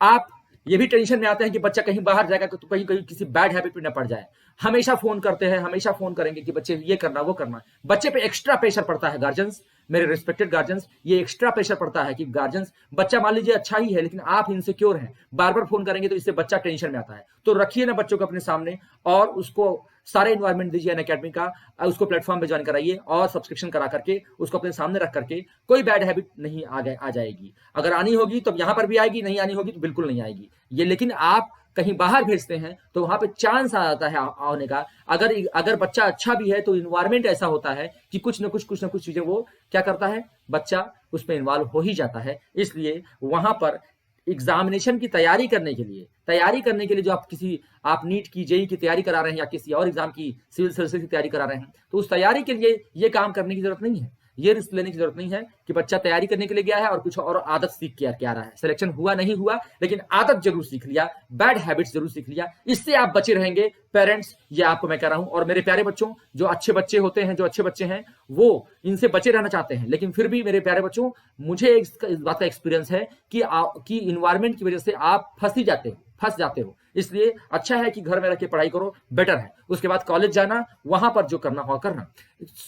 आप ये भी टेंशन में आते हैं कि बच्चा कहीं बाहर जाएगा तो कहीं कहीं किसी बैड हैबिट में न पड़ जाए। हमेशा फोन करते हैं, हमेशा फोन करेंगे कि बच्चे ये करना वो करना। बच्चे पे एक्स्ट्रा प्रेशर पड़ता है गार्जियंस, मेरे रिस्पेक्टेड गार्जियंस, ये एक्स्ट्रा प्रेशर पड़ता है कि गार्जियंस, बच्चा मान लीजिए अच्छा ही है लेकिन आप इनसिक्योर हैं, बार बार फोन करेंगे तो इससे बच्चा टेंशन में आता है। तो रखिए ना बच्चों को अपने सामने और उसको सारे एनवायरमेंट दीजिए अनअकैडमी का, उसको प्लेटफॉर्म पे ज्वाइन कराइए और सब्सक्रिप्शन करा करके उसको अपने सामने रख करके कोई बैड हैबिट नहीं आ जाएगी। अगर आनी होगी तो यहां पर भी आएगी, नहीं आनी होगी तो बिल्कुल नहीं आएगी ये। लेकिन आप कहीं बाहर भेजते हैं तो वहां पे चांस आ जाता है आने का। अगर बच्चा अच्छा भी है तो इन्वायरमेंट ऐसा होता है कि कुछ ना कुछ चीजें वो क्या करता है, बच्चा उसमें इन्वॉल्व हो ही जाता है। इसलिए वहां पर एग्जामिनेशन की तैयारी करने के लिए जो आप नीट की, जेई की तैयारी करा रहे हैं या किसी और एग्जाम की, सिविल सर्विसेज की तैयारी करा रहे हैं, तो उस तैयारी के लिए ये काम करने की जरूरत नहीं है, ये रिस्क लेने की जरूरत नहीं है कि बच्चा तैयारी करने के लिए गया है और कुछ और आदत सीख के आ रहा है। सिलेक्शन हुआ नहीं हुआ लेकिन आदत जरूर सीख लिया, बैड हैबिट्स जरूर सीख लिया, इससे आप बचे रहेंगे। पेरेंट्स, ये आपको मैं कह रहा हूं। और मेरे प्यारे बच्चों, जो अच्छे बच्चे होते हैं, जो अच्छे बच्चे हैं, वो इनसे बचे रहना चाहते हैं, लेकिन फिर भी मेरे प्यारे बच्चों, मुझे इस बात का एक्सपीरियंस है कि इन्वायरमेंट की वजह से आप फंस जाते हो। इसलिए अच्छा है कि घर में रह के पढ़ाई करो, बेटर है। उसके बाद कॉलेज जाना, वहां पर जो करना हो करना।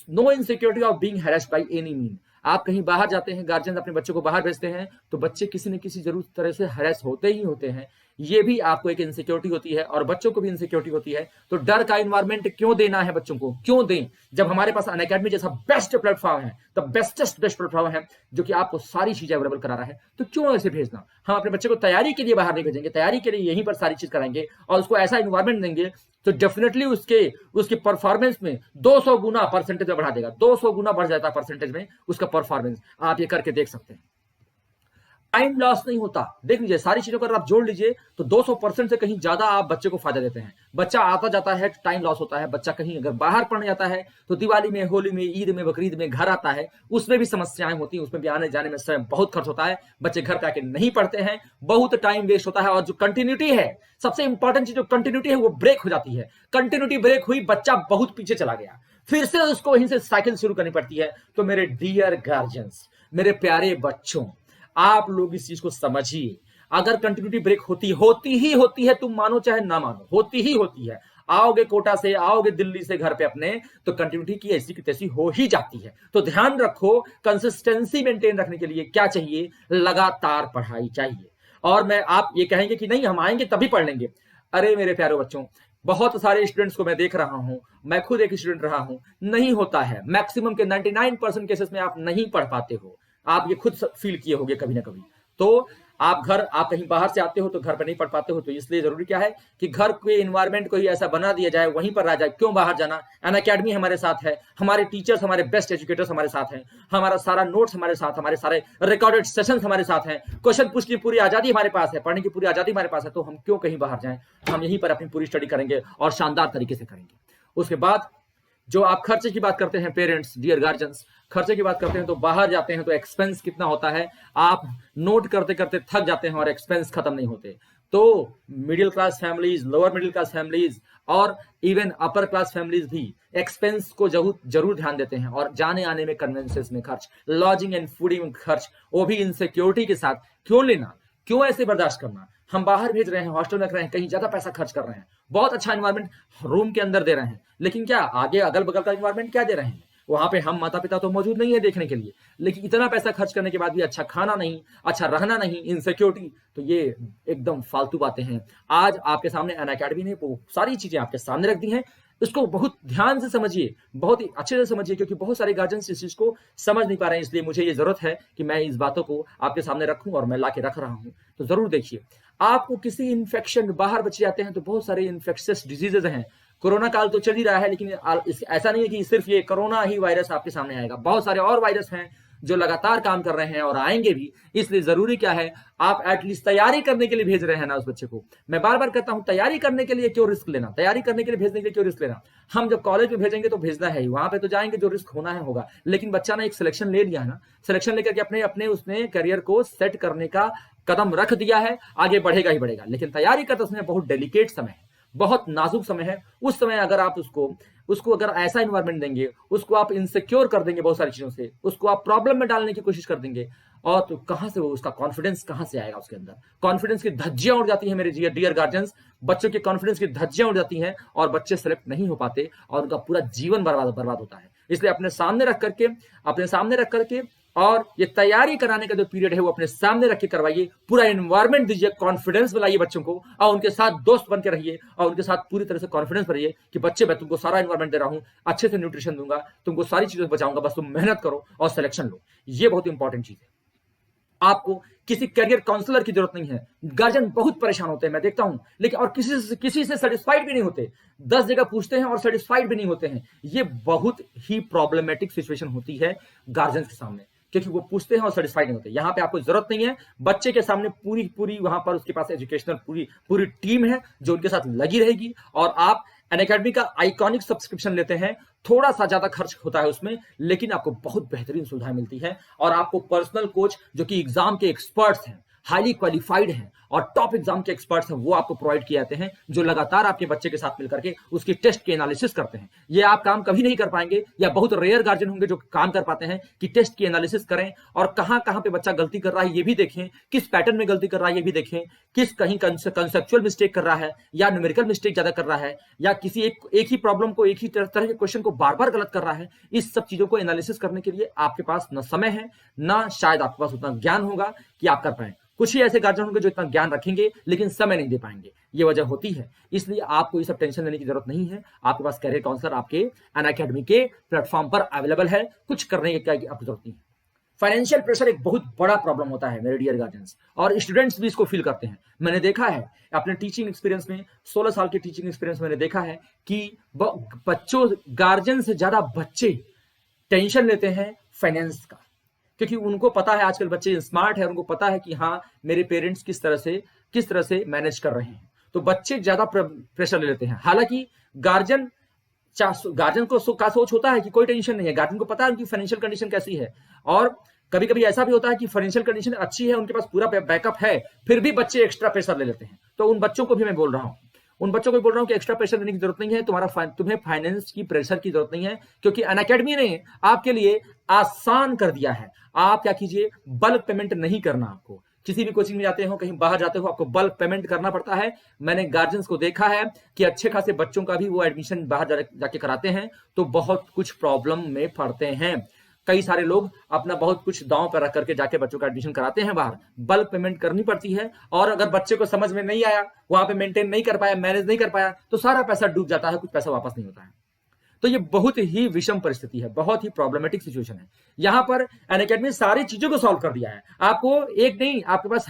No insecurity of being harassed by any mean. आप कहीं बाहर जाते हैं, गार्जियन अपने बच्चों को बाहर भेजते हैं, तो बच्चे किसी न किसी जरूर तरह से हैरेस होते ही होते हैं। ये भी आपको एक इनसिक्योरिटी होती है और बच्चों को भी इनसिक्योरिटी होती है। तो डर का इन्वायरमेंट क्यों देना है बच्चों को, क्यों दें, जब हमारे पास अनअकैडमी जैसा बेस्ट प्लेटफॉर्म है, द बेस्ट प्लेटफॉर्म है, जो कि आपको सारी चीजें अवेलेबल करा रहा है। तो क्यों ऐसे भेजना? हम अपने बच्चे को तैयारी के लिए बाहर नहीं भेजेंगे, तैयारी के लिए यहीं पर सारी चीज कराएंगे और उसको ऐसा इन्वायरमेंट देंगे तो डेफिनेटली उसके परफॉर्मेंस में 200 गुना परसेंटेज में बढ़ा देगा। 200 गुना बढ़ जाता है परसेंटेज में उसका परफॉर्मेंस। आप ये करके देख सकते हैं। टाइम लॉस नहीं होता। देख लीजिए, सारी चीजों को अगर आप जोड़ लीजिए तो 200% से कहीं ज्यादा आप बच्चे को फायदा देते हैं। बच्चा आता जाता है, टाइम लॉस होता है। बच्चा कहीं अगर बाहर पढ़ने जाता है तो दिवाली में, होली में, ईद में, बकरीद में घर आता है, उसमें भी समस्याएं होती हैं, उसमें भी आने जाने में समय बहुत खर्च होता है। बच्चे घर का के नहीं पढ़ते हैं, बहुत टाइम वेस्ट होता है। और जो कंटिन्यूटी है, सबसे इंपॉर्टेंट चीज जो कंटिन्यूटी है, वो ब्रेक हो जाती है। कंटिन्यूटी ब्रेक हुई, बच्चा बहुत पीछे चला गया, फिर से उसको वहीं से साइकिल शुरू करनी पड़ती है। तो मेरे डियर गार्जियंस, मेरे प्यारे बच्चों, आप लोग इस चीज को समझिए। अगर कंटिन्यूटी ब्रेक होती है, तुम मानो चाहे ना मानो, होती ही होती है। आओगे कोटा से, आओगे दिल्ली से घर पे अपने, तो कंटिन्यूटी की ऐसी की तैसी हो ही जाती है। तो ध्यान रखो, कंसिस्टेंसी मेंटेन रखने के लिए क्या चाहिए? लगातार पढ़ाई चाहिए। और मैं, आप ये कहेंगे कि नहीं हम आएंगे तभी पढ़ लेंगे। अरे मेरे प्यारे बच्चों, बहुत सारे स्टूडेंट्स को मैं देख रहा हूं, मैं खुद एक स्टूडेंट रहा हूं, नहीं होता है। मैक्सिमम के 99% केसेस में आप नहीं पढ़ पाते हो। आप ये खुद फील किए होंगे कभी ना कभी। तो आप कहीं बाहर से आते हो तो घर पर नहीं पढ़ पाते हो। तो इसलिए जरूरी क्या है कि घर के इन्वायरमेंट को ही ऐसा बना दिया जाए, वहीं पर रह जाए। क्यों बाहर जाना? अनअकैडमी हमारे साथ है, हमारे टीचर्स, हमारे बेस्ट एजुकेटर्स हमारे साथ हैं, हमारा सारा नोट्स हमारे साथ, हमारे सारे रिकॉर्डेड सेशंस हमारे साथ हैं, क्वेश्चन पूछने की पूरी आजादी हमारे पास है, पढ़ने की पूरी आजादी हमारे पास है। तो हम क्यों कहीं बाहर जाएं? हम यहीं पर अपनी पूरी स्टडी करेंगे और शानदार तरीके से करेंगे। उसके बाद जो आप खर्चे की बात करते हैं, पेरेंट्स, डियर गार्जियंस, खर्चे की बात करते हैं तो बाहर जाते हैं तो एक्सपेंस कितना होता है, आप नोट करते करते थक जाते हैं और एक्सपेंस खत्म नहीं होते। तो middle class families, lower middle class families और इवन अपर क्लास फैमिलीज भी एक्सपेंस को जरूर ध्यान देते हैं। और जाने आने में, कन्वेंसेस में खर्च, लॉजिंग एंड फूडिंग में खर्च, वो भी इनसिक्योरिटी के साथ। क्यों लेना, क्यों ऐसे बर्दाश्त करना? हम बाहर भेज रहे हैं, हॉस्टल में रख रहे हैं, कहीं ज्यादा पैसा खर्च कर रहे हैं, बहुत अच्छा इन्वायरमेंट रूम के अंदर दे रहे हैं, लेकिन क्या आगे अगल बगल का इन्वायरमेंट क्या दे रहे हैं? वहां पे हम माता पिता तो मौजूद नहीं है देखने के लिए, लेकिन इतना पैसा खर्च करने के बाद भी अच्छा खाना नहीं, अच्छा रहना नहीं, इनसिक्योरिटी। तो ये एकदम फालतू बातें हैं। आज आपके सामने अनअकैडमी ने वो सारी चीजें आपके सामने रख दी हैं। इसको बहुत ध्यान से समझिए, बहुत ही अच्छे से समझिए, क्योंकि बहुत सारे गार्जियन इस चीज को समझ नहीं पा रहे हैं। इसलिए मुझे ये जरूरत है कि मैं इस बातों को आपके सामने रखूं और मैं लाके रख रहा हूं। तो जरूर देखिए, आपको किसी इन्फेक्शन, बाहर बच्चे जाते हैं तो बहुत सारे इन्फेक्शियस डिजीजेज हैं। कोरोना काल तो चल ही रहा है, लेकिन ऐसा नहीं है कि सिर्फ ये कोरोना ही वायरस आपके सामने आएगा। बहुत सारे और वायरस हैं जो लगातार काम कर रहे हैं और आएंगे भी। इसलिए जरूरी क्या है, आप एटलीस्ट तैयारी करने के लिए भेज रहे हैं ना उस बच्चे को। मैं बार बार कहता हूं, तैयारी करने के लिए क्यों रिस्क लेना, तैयारी करने के लिए भेजने के लिए क्यों रिस्क लेना? हम जब कॉलेज में भेजेंगे तो भेजना है ही, वहां पे तो जाएंगे, जो रिस्क होना है होगा। लेकिन बच्चा ने एक सिलेक्शन ले लिया है ना, सिलेक्शन लेकर के अपने अपने उसने करियर को सेट करने का कदम रख दिया है, आगे बढ़ेगा ही बढ़ेगा। लेकिन तैयारी का तो समय बहुत डेलिकेट समय है, बहुत नाजुक समय है। उस समय अगर आप उसको अगर ऐसा इन्वायरमेंट देंगे, उसको आप इनसिक्योर कर देंगे बहुत सारी चीजों से, उसको आप प्रॉब्लम में डालने की कोशिश कर देंगे, और तो कहां से वो उसका कॉन्फिडेंस कहां से आएगा? उसके अंदर कॉन्फिडेंस की धज्जियां उड़ जाती हैं मेरे डियर गार्जियंस। बच्चों के कॉन्फिडेंस की धज्जियां उड़ जाती हैं और बच्चे सेलेक्ट नहीं हो पाते और उनका पूरा जीवन बर्बाद होता है। इसलिए अपने सामने रख करके और ये तैयारी कराने का जो पीरियड है वो अपने सामने रख के करवाइए। पूरा एनवायरमेंट दीजिए, कॉन्फिडेंस बनाइए बच्चों को, और उनके साथ दोस्त बन के रहिए और उनके साथ पूरी तरह से कॉन्फिडेंस भरिए कि बच्चे, मैं तुमको सारा एनवायरमेंट दे रहा हूं, अच्छे से न्यूट्रिशन दूंगा, तुमको सारी चीजें बचाऊंगा, बस तुम मेहनत करो और सिलेक्शन लो। ये बहुत इंपॉर्टेंट चीज है। आपको किसी करियर काउंसलर की जरूरत नहीं है। गार्जियन बहुत परेशान होते हैं, मैं देखता हूं, लेकिन और किसी से सेटिस्फाइड भी नहीं होते। 10 जगह पूछते हैं और सेटिस्फाइड भी नहीं होते हैं। ये बहुत ही प्रॉब्लमेटिक सिचुएशन होती है गार्जियन के सामने, क्योंकि वो पूछते हैं और सेटिस्फाइड नहीं होते। यहां पे आपको जरूरत नहीं है, बच्चे के सामने पूरी वहां पर उसके पास एजुकेशनल पूरी टीम है जो उनके साथ लगी रहेगी। और आप अनअकैडमी का आइकॉनिक सब्सक्रिप्शन लेते हैं, थोड़ा सा ज्यादा खर्च होता है उसमें, लेकिन आपको बहुत बेहतरीन सुविधाएं मिलती है। और आपको पर्सनल कोच जो कि एग्जाम के एक्सपर्ट्स हैं, हाईली क्वालिफाइड हैं, और टॉप एग्जाम के एक्सपर्ट्स हैं वो आपको प्रोवाइड किए जाते हैं, जो लगातार आपके बच्चे के साथ मिलकर के उसकी टेस्ट के एनालिसिस करते हैं। ये आप काम कभी नहीं कर पाएंगे, या बहुत रेयर गार्जियन होंगे जो काम कर पाते हैं कि टेस्ट की एनालिसिस करें और कहां कहां पे बच्चा गलती कर रहा है ये भी देखें, किस पैटर्न में गलती कर रहा है ये भी देखें, किस कहीं कंसेप्चुअल मिस्टेक कर रहा है या न्यूमेरिकल मिस्टेक ज्यादा कर रहा है, या किसी एक ही प्रॉब्लम को, एक ही तरह के क्वेश्चन को बार बार गलत कर रहा है। इस सब चीजों को एनालिसिस करने के लिए आपके पास न समय है, ना शायद आपके पास उतना ज्ञान होगा कि आप कर पाए। कुछ ही ऐसे गार्जियन होंगे जो इतना ज्ञान रखेंगे लेकिन समय नहीं दे पाएंगे, ये वजह होती है। इसलिए आपको ये सब टेंशन लेने की जरूरत नहीं है। आपके पास कैरियर काउंसलर आपके अनअकैडमी के प्लेटफॉर्म पर अवेलेबल है, कुछ करने की आपकी जरूरत नहीं है। फाइनेंशियल प्रेशर एक बहुत बड़ा प्रॉब्लम होता है मेरे डियर गार्जियंस, और स्टूडेंट्स भी इसको फील करते हैं। मैंने देखा है अपने टीचिंग एक्सपीरियंस में, 16 साल के टीचिंग एक्सपीरियंस मैंने देखा है कि बच्चों, गार्जियन से ज्यादा बच्चे टेंशन लेते हैं फाइनेंस का, क्योंकि उनको पता है आजकल बच्चे स्मार्ट है, उनको पता है कि हाँ मेरे पेरेंट्स किस तरह से मैनेज कर रहे हैं, तो बच्चे ज्यादा प्रेशर ले लेते हैं। हालांकि गार्जियन को का सोच होता है कि कोई टेंशन नहीं है, गार्जियन को पता है उनकी फाइनेंशियल कंडीशन कैसी है, और कभी कभी ऐसा भी होता है कि फाइनेंशियल कंडीशन अच्छी है, उनके पास पूरा बैकअप है, फिर भी बच्चे एक्स्ट्रा प्रेशर ले लेते हैं। तो उन बच्चों को भी मैं बोल रहा हूँ, कि एक्स्ट्रा प्रेशर लेने की जरूरत नहीं है, तुम्हें फाइनेंस की प्रेशर की जरूरत नहीं है, क्योंकि अनअकैडमी ने आपके लिए आसान कर दिया है। आप क्या कीजिए, बल्क पेमेंट नहीं करना। आपको किसी भी कोचिंग में जाते हो, कहीं बाहर जाते हो, आपको बल्क पेमेंट करना पड़ता है। मैंने गार्जियंस को देखा है कि अच्छे खासे बच्चों का भी वो एडमिशन बाहर जाके कराते हैं, तो बहुत कुछ प्रॉब्लम में पड़ते हैं। कई सारे लोग अपना बहुत कुछ दांव पर रख करके जाके बच्चों का एडमिशन कराते हैं बाहर, बल्क पेमेंट करनी पड़ती है, और अगर बच्चे को समझ में नहीं आया, वहां पे मेंटेन नहीं कर पाया, मैनेज नहीं कर पाया, तो सारा पैसा डूब जाता है, कुछ पैसा वापस नहीं होता है। तो ये बहुत ही विषम परिस्थिति है, बहुत ही प्रॉब्लमेटिक सिचुएशन है। यहां पर अनअकैडमी सारी चीजों को सॉल्व कर दिया है। आपको एक नहीं, आपके पास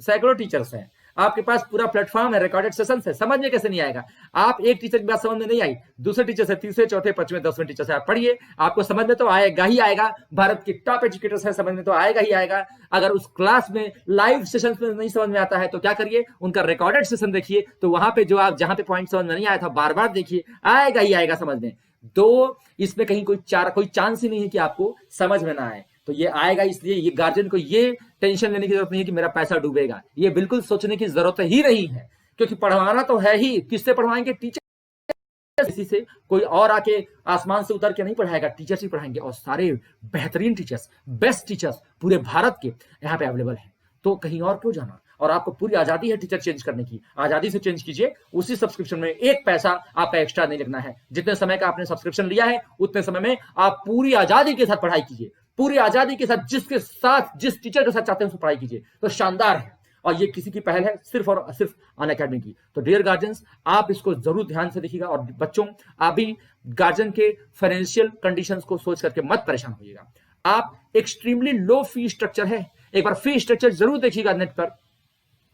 सैकड़ों टीचर्स हैं, आपके पास पूरा प्लेटफॉर्म है, रिकॉर्डेड सेशन है। समझ में कैसे नहीं आएगा? आप एक टीचर की बात समझ में नहीं आई, दूसरे टीचर से, तीसरे, चौथे, पांचवें, 10वें टीचर से आप पढ़िए, आपको समझ में तो आएगा ही आएगा। भारत के टॉप एजुकेटर्स है, समझ में तो आएगा ही आएगा। अगर उस क्लास में लाइव सेशन में नहीं समझ में आता है तो क्या करिए, उनका रिकॉर्डेड सेशन देखिए, तो वहां पे जो आप जहां पे पॉइंट समझ में नहीं आया था बार बार देखिए, आएगा ही आएगा समझ में। तो इसमें कहीं कोई चांस ही नहीं है कि आपको समझ में ना आए, तो ये आएगा। इसलिए ये गार्जियन को ये टेंशन लेने की जरूरत नहीं है कि मेरा पैसा डूबेगा, ये बिल्कुल सोचने की जरूरत ही नहीं है, क्योंकि पढ़वाना तो है ही। किससे पढ़वाएंगे? टीचर। किसी से कोई और आके आसमान से उतर के नहीं पढ़ाएगा, टीचर्स ही पढ़ाएंगे, और सारे बेहतरीन टीचर्स, बेस्ट टीचर्स पूरे भारत के यहाँ पे अवेलेबल हैं। तो कहीं और क्यों जाना? और आपको पूरी आजादी है टीचर चेंज करने की, आजादी से चेंज कीजिए। उसी सब्सक्रिप्शन में एक पैसा आपका एक्स्ट्रा नहीं लगना है। जितने समय का आपने सब्सक्रिप्शन लिया है उतने समय में आप पूरी आजादी के साथ पढ़ाई कीजिए, पूरी आजादी के साथ, जिस टीचर के साथ चाहते हैं उसको पढ़ाई कीजिए, तो शानदार है। और ये किसी की पहल है, सिर्फ और सिर्फ अनअकैडमी की। तो डियर गार्जियंस, आप इसको जरूर ध्यान से देखिएगा, और बच्चों, आप भी गार्जियन के फाइनेंशियल कंडीशंस को सोच करके मत परेशान होइएगा। आप एक्सट्रीमली लो फी स्ट्रक्चर है, एक बार फी स्ट्रक्चर जरूर देखिएगा नेट पर।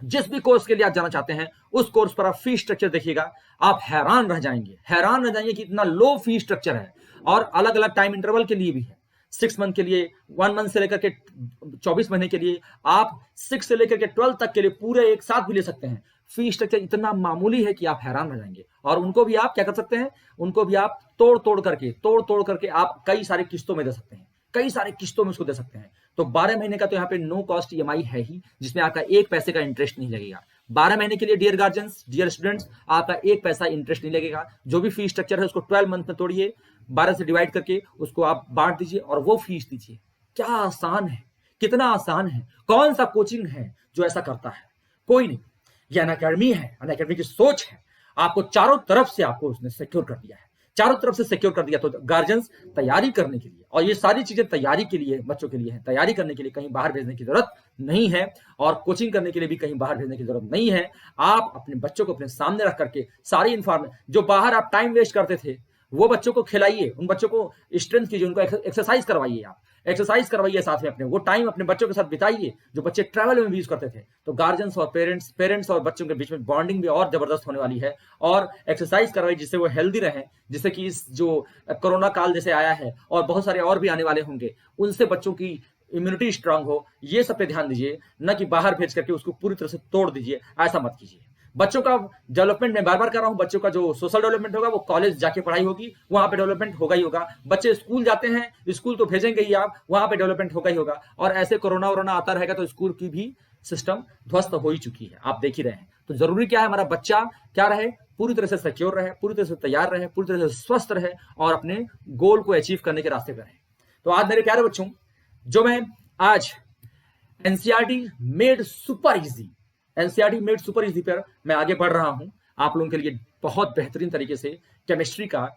जिस भी कोर्स के लिए आप जाना चाहते हैं उस कोर्स पर आप फी स्ट्रक्चर देखिएगा, आप हैरान रह जाएंगे कि इतना लो फी स्ट्रक्चर है। और अलग अलग टाइम इंटरवल के लिए भी है, 6 मंथ के लिए, 1 मंथ से लेकर के 24 महीने के लिए, आप 6 से लेकर के 12 तक के लिए पूरे एक साथ भी ले सकते हैं। फी स्ट्रक्चर इतना मामूली है कि आप हैरान रह जाएंगे। और उनको भी आप क्या कर सकते हैं, उनको भी आप तोड़ तोड़ करके आप कई सारे किस्तों में दे सकते हैं, कई सारे किस्तों में उसको दे सकते हैं। तो 12 महीने का तो यहाँ पे नो कॉस्ट EMI है ही, जिसमें आपका एक पैसे का इंटरेस्ट नहीं लगेगा। 12 महीने के लिए डियर गार्जियंस, डियर स्टूडेंट्स, आपका एक पैसा इंटरेस्ट नहीं लगेगा। जो भी फी स्ट्रक्चर है उसको 12 मंथ में तोड़िए, 12 से डिवाइड करके उसको आप बांट दीजिए और वो फीस दीजिए। क्या आसान है, कितना आसान है। कौन सा कोचिंग है जो ऐसा करता है? कोई नहीं। ये अनअकैडमी है, अनअकैडमी की सोच है। आपको चारों तरफ से आपको उसने सिक्योर कर दिया है, चारों तरफ से सिक्योर कर दिया। तो गार्जियंस, तैयारी करने के लिए, और ये सारी चीजें तैयारी के लिए, बच्चों के लिए है, तैयारी करने के लिए कहीं बाहर भेजने की जरूरत नहीं है, और कोचिंग करने के लिए भी कहीं बाहर भेजने की जरूरत नहीं है। आप अपने बच्चों को अपने सामने रख करके सारी इन्फॉर्मेशन, जो बाहर आप टाइम वेस्ट करते थे वो बच्चों को खिलाइए, उन बच्चों को स्ट्रेंथ कीजिए, उनको एक्सरसाइज करवाइए, आप एक्सरसाइज करवाइए साथ में अपने, वो टाइम अपने बच्चों के साथ बिताइए जो बच्चे ट्रैवल में भी यूज करते थे। तो गार्जियंस और पेरेंट्स और बच्चों के बीच में बॉन्डिंग भी और जबरदस्त होने वाली है। और एक्सरसाइज करवाइए जिससे वो हेल्दी रहें, जिससे कि इस जो कोरोना काल जैसे आया है और बहुत सारे और भी आने वाले होंगे, उनसे बच्चों की इम्यूनिटी स्ट्रांग हो। ये सब पे ध्यान दीजिए, न कि बाहर भेज करके उसको पूरी तरह से तोड़ दीजिए, ऐसा मत कीजिए। बच्चों का डेवलपमेंट, मैं बार बार कर रहा हूं, बच्चों का जो सोशल डेवलपमेंट होगा वो कॉलेज जाके पढ़ाई होगी, वहां पे डेवलपमेंट होगा ही होगा। बच्चे स्कूल जाते हैं, स्कूल तो भेजेंगे ही आप, वहां पे डेवलपमेंट होगा ही होगा। और ऐसे कोरोना वोरोना आता रहेगा तो स्कूल की भी सिस्टम ध्वस्त हो ही चुकी है, आप देख ही रहे हैं। तो जरूरी क्या है, हमारा बच्चा क्या रहे, पूरी तरह से सिक्योर रहे, पूरी तरह से तैयार रहे, पूरी तरह से स्वस्थ रहे और अपने गोल को अचीव करने के रास्ते पर रहे। तो आज मेरे प्यारे बच्चों, जो मैं आज NCERT made super easy, NCERT made super easy पर मैं आगे बढ़ रहा हूं आप लोगों के लिए बहुत बेहतरीन तरीके से। केमिस्ट्री का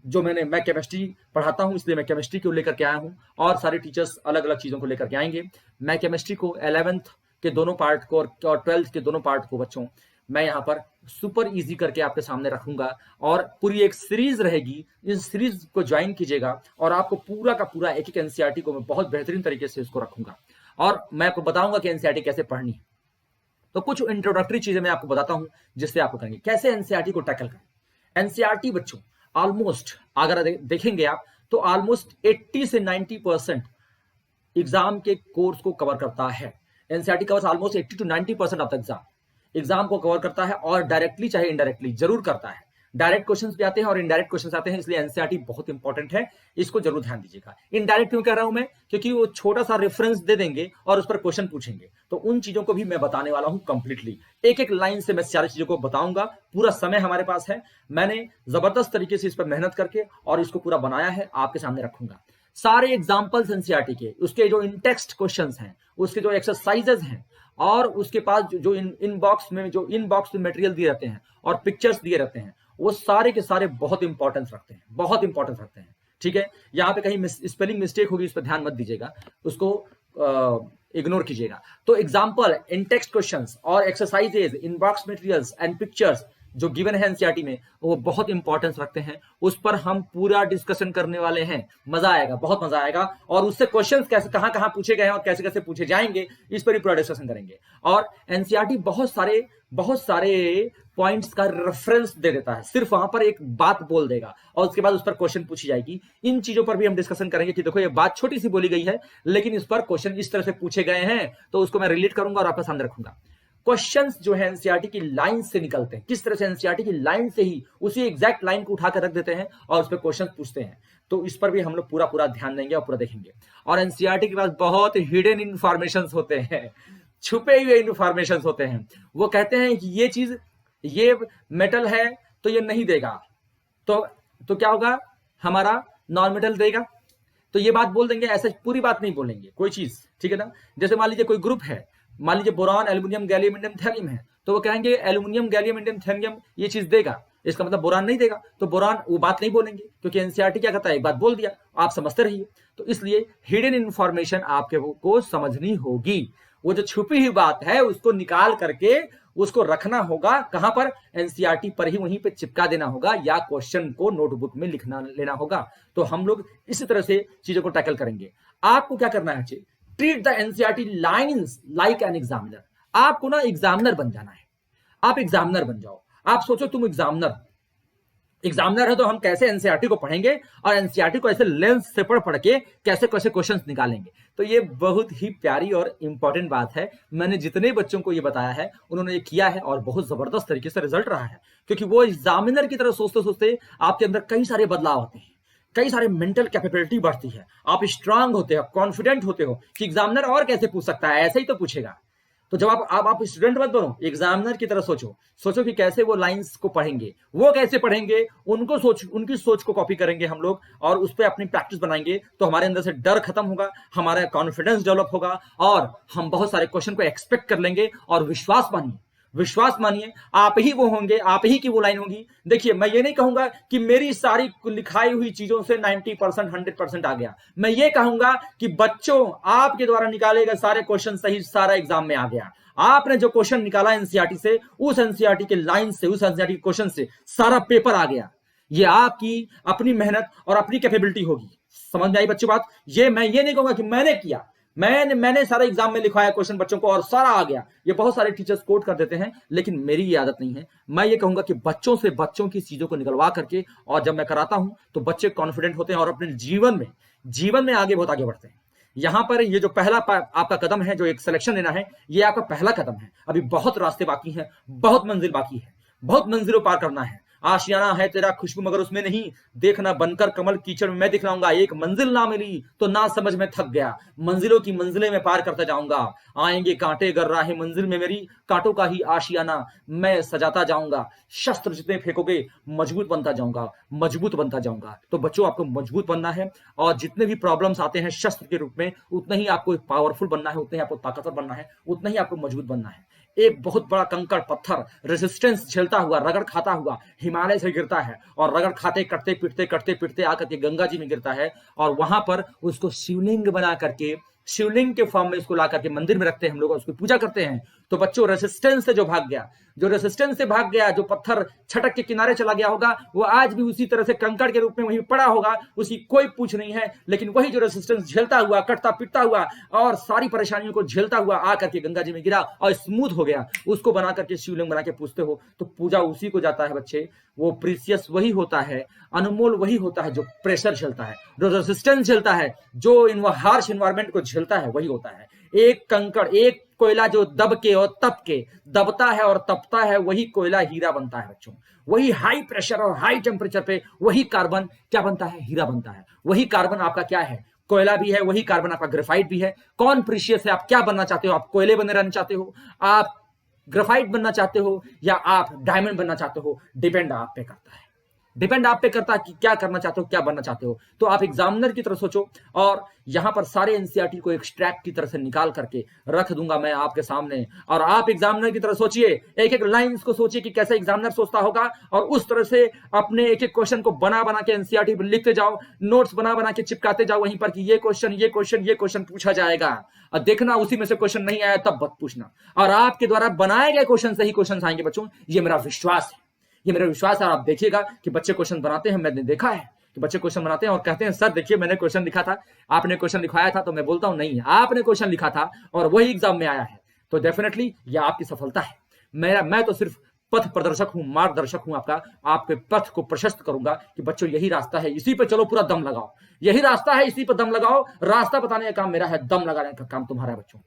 जो मैं केमिस्ट्री पढ़ाता हूं, इसलिए मैं केमिस्ट्री को लेकर के आया हूं और सारे टीचर्स अलग अलग चीजों को लेकर के आएंगे। मैं केमिस्ट्री को 11th के दोनों पार्ट को और 12th के दोनों पार्ट को बच्चों मैं यहाँ पर सुपर इजी करके आपके सामने रखूंगा और पूरी एक सीरीज रहेगी। इस सीरीज को ज्वाइन कीजिएगा और आपको पूरा का पूरा एक एक एनसीईआरटी को मैं बहुत बेहतरीन तरीके से इसको रखूंगा और मैं आपको बताऊंगा कि एनसीईआरटी कैसे पढ़नी है। तो कुछ इंट्रोडक्टरी चीजें मैं आपको बताता हूं जिससे आपको करेंगे कैसे एनसीईआरटी को टैकल करें। एनसीईआरटी बच्चों ऑलमोस्ट अगर देखेंगे आप तो ऑलमोस्ट 80 से 90% एग्जाम के कोर्स को कवर करता है। NCERT covers almost 80 to 90% of the exam को कवर करता है और डायरेक्टली चाहे इनडायरेक्टली जरूर करता है। डायरेक्ट क्वेश्चंस भी आते हैं और इनडायरेक्ट क्वेश्चंस आते हैं, इसलिए एनसीईआरटी बहुत इंपॉर्टेंट है, इसको जरूर ध्यान दीजिएगा। इनडायरेक्ट क्यों कह रहा हूं मैं, क्योंकि वो छोटा सा रेफरेंस दे देंगे और उस पर क्वेश्चन पूछेंगे, तो उन चीजों को भी मैं बताने वाला हूं कंप्लीटली। एक एक लाइन से मैं सारी चीजों को बताऊंगा। पूरा समय हमारे पास है, मैंने जबरदस्त तरीके से इस पर मेहनत करके और इसको पूरा बनाया है, आपके सामने रखूंगा। सारे एग्जाम्पल्स एनसीईआरटी के, उसके जो इन टेक्स्ट क्वेश्चन हैं, उसके जो एक्सरसाइजेज हैं और उसके पास जो इनबॉक्स में मटेरियल दिए रहते हैं और पिक्चर्स दिए रहते हैं, वो सारे के सारे बहुत इंपॉर्टेंस रखते हैं, बहुत इंपॉर्टेंस रखते हैं। ठीक है, यहाँ पे कहीं स्पेलिंग मिस्टेक होगी, उस पर ध्यान मत दीजिएगा, उसको इग्नोर कीजिएगा। तो एग्जाम्पल, इन टेक्स्ट क्वेश्चंस और exercises, inbox materials and pictures जो गिवन है एनसीईआरटी में, वो बहुत इंपॉर्टेंस रखते हैं। उस पर हम पूरा डिस्कशन करने वाले हैं, मजा आएगा, बहुत मजा आएगा। और उससे क्वेश्चंस कैसे कहां कहां पूछे गए हैं और कैसे कैसे पूछे जाएंगे, इस पर भी पूरा डिस्कशन करेंगे। और एनसीईआरटी बहुत सारे पॉइंट्स का रेफरेंस दे देता है, सिर्फ वहां पर एक बात बोल देगा और उसके बाद उस पर क्वेश्चन पूछी जाएगी। इन चीजों पर भी हम डिस्कशन करेंगे कि देखो ये बात छोटी सी बोली गई है, लेकिन इस पर क्वेश्चन इस तरह से पूछे गए हैं, तो उसको मैं रिलेट करूंगा और आपके सामने रखूंगा। क्वेश्चंस जो है एनसीईआरटी की लाइन से निकलते हैं, किस तरह से एनसीईआरटी की लाइन से ही उसी एग्जैक्ट लाइन को उठाकर रख देते हैं और उस पर क्वेश्चन पूछते हैं। तो इस पर भी हम लोग पूरा ध्यान देंगे और पूरा देखेंगे। और एनसीईआरटी के पास बहुत हिडन इंफॉर्मेशन होते हैं, छुपे हुए इंफॉर्मेशन होते हैं। वो कहते हैं कि ये चीज, ये मेटल है तो ये नहीं देगा, तो क्या होगा, हमारा नॉन मेटल देगा, तो ये बात बोल देंगे। ऐसा पूरी बात नहीं बोलेंगे कोई चीज, ठीक है ना। जैसे मान लीजिए कोई ग्रुप है, मान लीजिए boron, aluminium, gallium, indium, thallium है, तो वो कहेंगे एल्यूमिनियम, गैलियम, इंडियम, थैलियम ये चीज देगा, इसका मतलब बोरान नहीं देगा, तो बोरान वो बात नहीं बोलेंगे, क्योंकि एनसीईआरटी क्या करता है, एक बात बोल दिया, आप समझते रहिए। तो इसलिए हिडन इंफॉर्मेशन आपके को समझनी होगी। वो जो छुपी हुई बात है उसको निकाल करके उसको रखना होगा, कहां पर, एनसीईआरटी पर ही, वहीं पे चिपका देना होगा या क्वेश्चन को नोटबुक में लिखना लेना होगा। तो हम लोग इसी तरह से चीजों को टैकल करेंगे। आपको क्या करना है, treat the NCERT lines like an examiner. आपको ना एग्जामिनर बन जाना है, आप एग्जामिनर बन जाओ। आप सोचो तुम एग्जामिनर है तो हम कैसे एनसीईआरटी को पढ़ेंगे और एनसीईआरटी को ऐसे लेंस से पढ़ के कैसे कैसे क्वेश्चंस निकालेंगे। तो ये बहुत ही प्यारी और इंपॉर्टेंट बात है। मैंने जितने बच्चों को ये बताया है उन्होंने ये किया है और बहुत जबरदस्त तरीके से रिजल्ट रहा है, क्योंकि वो एग्जामिनर की तरह सोचते सोचते आपके अंदर कई सारे बदलाव आते हैं, कई सारे मेंटल कैपेबिलिटी बढ़ती है, आप स्ट्रांग होते हो, कॉन्फिडेंट होते हो कि एग्जामिनर और कैसे पूछ सकता है, ऐसे ही तो पूछेगा। तो जब आप स्टूडेंट मत बनो, एग्जामिनर की तरह सोचो कि कैसे वो लाइंस को पढ़ेंगे, वो कैसे पढ़ेंगे, उनकी सोच को कॉपी करेंगे हम लोग और उस पर अपनी प्रैक्टिस बनाएंगे। तो हमारे अंदर से डर खत्म होगा, हमारा कॉन्फिडेंस डेवलप होगा और हम बहुत सारे क्वेश्चन को एक्सपेक्ट कर लेंगे। और विश्वास मानिए आप ही वो होंगे, आप ही की वो लाइन होगी। देखिए, मैं ये नहीं कहूंगा कि मेरी सारी लिखाई हुई चीजों से 90% 100% आ गया। मैं ये कहूंगा कि बच्चों आपके द्वारा निकाले गए सारे क्वेश्चन सही सारा एग्जाम में आ गया। आपने जो क्वेश्चन निकाला एनसीईआरटी से, उस एनसीईआरटी के लाइन से, उस एनसीईआरटी के क्वेश्चन से सारा पेपर आ गया। ये आपकी अपनी मेहनत और अपनी कैपेबिलिटी होगी। समझ में आई बच्चों बात? मैं ये नहीं कहूंगा कि मैंने किया, मैंने सारा एग्जाम में लिखवाया क्वेश्चन बच्चों को और सारा आ गया। ये बहुत सारे टीचर्स कोट कर देते हैं, लेकिन मेरी ये आदत नहीं है। मैं ये कहूंगा कि बच्चों की चीजों को निकलवा करके, और जब मैं कराता हूं तो बच्चे कॉन्फिडेंट होते हैं और अपने जीवन में आगे बहुत आगे बढ़ते हैं। यहां पर ये जो पहला आपका कदम है, जो एक सिलेक्शन लेना है, ये आपका पहला कदम है। अभी बहुत रास्ते बाकी हैं, बहुत मंजिल बाकी है, बहुत मंजिलों पार करना है। आशियाना है तेरा खुशबू मगर उसमें नहीं, देखना बनकर कमल कीचड़ में मैं दिखलाऊंगा, एक मंजिल ना मिली तो ना समझ में थक गया, मंजिलों की मंजिलें मैं पार करता जाऊंगा, आएंगे कांटे गर राह मंजिल में मेरी, कांटों का ही आशियाना मैं सजाता जाऊंगा, शस्त्र जितने फेंकोगे मजबूत बनता जाऊंगा, मजबूत बनता जाऊंगा। तो बच्चों आपको मजबूत बनना है और जितने भी प्रॉब्लम्स आते हैं शस्त्र के रूप में, उतना ही आपको पावरफुल बनना है, उतना ही आपको ताकतवर बनना है, उतना ही आपको मजबूत बनना है। एक बहुत बड़ा कंकड़ पत्थर रेजिस्टेंस झेलता हुआ, रगड़ खाता हुआ हिमालय से गिरता है और रगड़ खाते कटते पिटते आकर के गंगा जी में गिरता है और वहां पर उसको शिवलिंग बना करके, शिवलिंग के फॉर्म में उसको ला करके मंदिर में रखते हैं हम लोग, उसकी पूजा करते हैं। तो बच्चों रेसिस्टेंस से जो भाग गया, जो रेसिस्टेंस से भाग गया, जो पत्थर छटक के किनारे चला गया होगा, वो आज भी उसी तरह से कंकड़ के रूप में वहीं पड़ा होगा, उसकी कोई पूछ नहीं है। लेकिन वही जो रेसिस्टेंस झेलता हुआ, कटता पिटता हुआ और सारी परेशानियों को झेलता हुआ आकर के गंगा जी में गिरा और स्मूथ हो गया, उसको बना करके शिवलिंग बना के पूछते हो तो पूजा उसी को जाता है बच्चे। वो प्रीसियस वही होता है, अनमोल वही होता है जो प्रेशर झेलता है, जो रेसिस्टेंस झेलता है, जो हार्श एनवायरमेंट को झेलता है, वही होता है। एक कंकड़, एक कोयला जो दब के और तप के दबता है और तपता है, वही कोयला हीरा बनता है बच्चों। वही हाई प्रेशर और हाई टेम्परेचर पे वही कार्बन क्या बनता है, हीरा बनता है। वही कार्बन आपका क्या है, कोयला भी है, वही कार्बन आपका ग्रेफाइट भी है। कौन प्रीशियस है, आप क्या बनना चाहते हो? आप कोयले बने रहना चाहते हो, आप ग्रेफाइट बनना चाहते हो, या आप डायमंड बनना चाहते हो? डिपेंड आप पे करता है, डिपेंड आप पे करता है कि क्या करना चाहते हो, क्या बनना चाहते हो। तो आप एग्जामिनर की तरह सोचो और यहां पर सारे एनसीईआरटी को एक्सट्रैक्ट की तरह से निकाल करके रख दूंगा मैं आपके सामने, और आप एग्जामिनर की तरह सोचिए, एक एक लाइंस को सोचिए कि कैसे एग्जामिनर सोचता होगा, और उस तरह से अपने एक एक क्वेश्चन को बना बना के एनसीईआरटी पर लिखते जाओ, नोट्स बना बना के चिपकाते जाओ वहीं पर कि ये क्वेश्चन ये क्वेश्चन ये क्वेश्चन पूछा जाएगा। और देखना उसी में से क्वेश्चन नहीं आया तब मत पूछना, और आपके द्वारा बनाए गए क्वेश्चन से ही क्वेश्चन आएंगे बच्चों, ये मेरा विश्वास है, ये मेरा विश्वास है। आप देखिएगा कि बच्चे क्वेश्चन बनाते हैं, मैंने देखा है कि बच्चे क्वेश्चन बनाते हैं और कहते हैं सर देखिए मैंने क्वेश्चन लिखा था, आपने क्वेश्चन लिखवाया था। तो मैं बोलता हूं नहीं, आपने क्वेश्चन लिखा था और वही एग्जाम में आया है, तो डेफिनेटली यह आपकी सफलता है। मैं तो सिर्फ पथ प्रदर्शक हूं, मार्गदर्शक हूं आपका, आपके पथ को प्रशस्त करूंगा कि बच्चों यही रास्ता है, इसी पे चलो, पूरा दम लगाओ, यही रास्ता है, इसी पे दम लगाओ। रास्ता बताने का काम मेरा है, दम लगाने का काम तुम्हारा है बच्चों।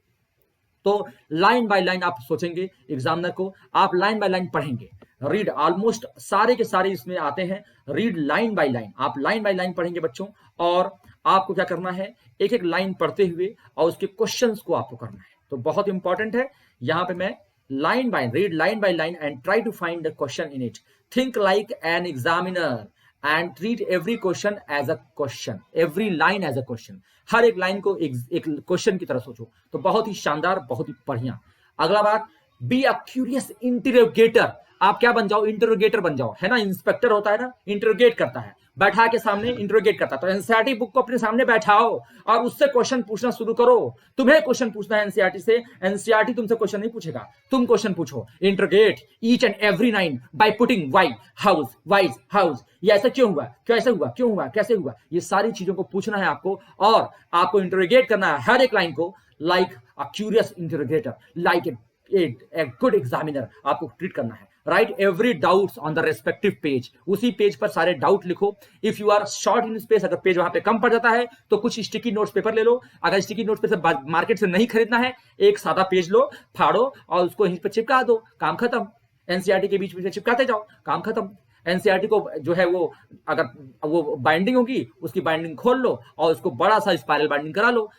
तो लाइन बाय लाइन आप सोचेंगे, एग्जामिनर को आप लाइन बाय लाइन पढ़ेंगे, रीड ऑलमोस्ट सारे के सारे इसमें आते हैं, रीड लाइन बाय लाइन, आप लाइन बाय लाइन पढ़ेंगे बच्चों। और आपको क्या करना है, एक एक लाइन पढ़ते हुए और उसके क्वेश्चंस को आपको करना है। तो बहुत इंपॉर्टेंट है, यहां पे मैं line by read line by line and try to find the question in it, think like an examiner and treat every question as a question, every line as a question, हर एक line को एक question की तरह सोचो। तो बहुत ही शानदार, बहुत ही बढ़िया। अगला बात, बी अ क्यूरियस इंटरोगेटर, आप क्या बन जाओ, इंटरोगेटर बन जाओ, है ना। इंस्पेक्टर होता है ना, इंटरोगेट करता है, बैठा के सामने इंटरोगेट करता है। तो एनसीईआरटी बुक को अपने सामने बैठाओ और उससे क्वेश्चन पूछना शुरू करो। तुम्हें क्वेश्चन पूछना है एनसीईआरटी से, एनसीईआरटी तुमसे क्वेश्चन नहीं पूछेगा, तुम क्वेश्चन पूछो। Interrogate each and every line by putting why, house, wise, house, ये ऐसा क्यों हुआ, कैसे हुआ, क्यों हुआ, कैसे हुआ, ये सारी चीजों को पूछना है आपको, और आपको इंटरोगेट करना है हर एक लाइन को, like a curious interrogator, like a good examiner आपको ट्रीट करना है। Write every doubts on the respective page, उसी पेज पर सारे डाउट लिखो। If you are short in space, अगर पेज वहां पे कम पड़ जाता है तो कुछ स्टिकी नोट्स पेपर ले लो। अगर स्टिकी नोट्स पेपर मार्केट से नहीं खरीदना है, एक सादा पेज लो, फाड़ो और उसको यहीं पर चिपका दो, काम खत्म। एनसीईआरटी के बीच में चिपकाते जाओ, काम खत्म। एनसीईआरटी को जो है वो, अगर वो बाइंडिंग होगी उसकी बाइंडिंग खोल लो और उसको बड़ा सा स्पाइरल बाइंडिंग करा लो,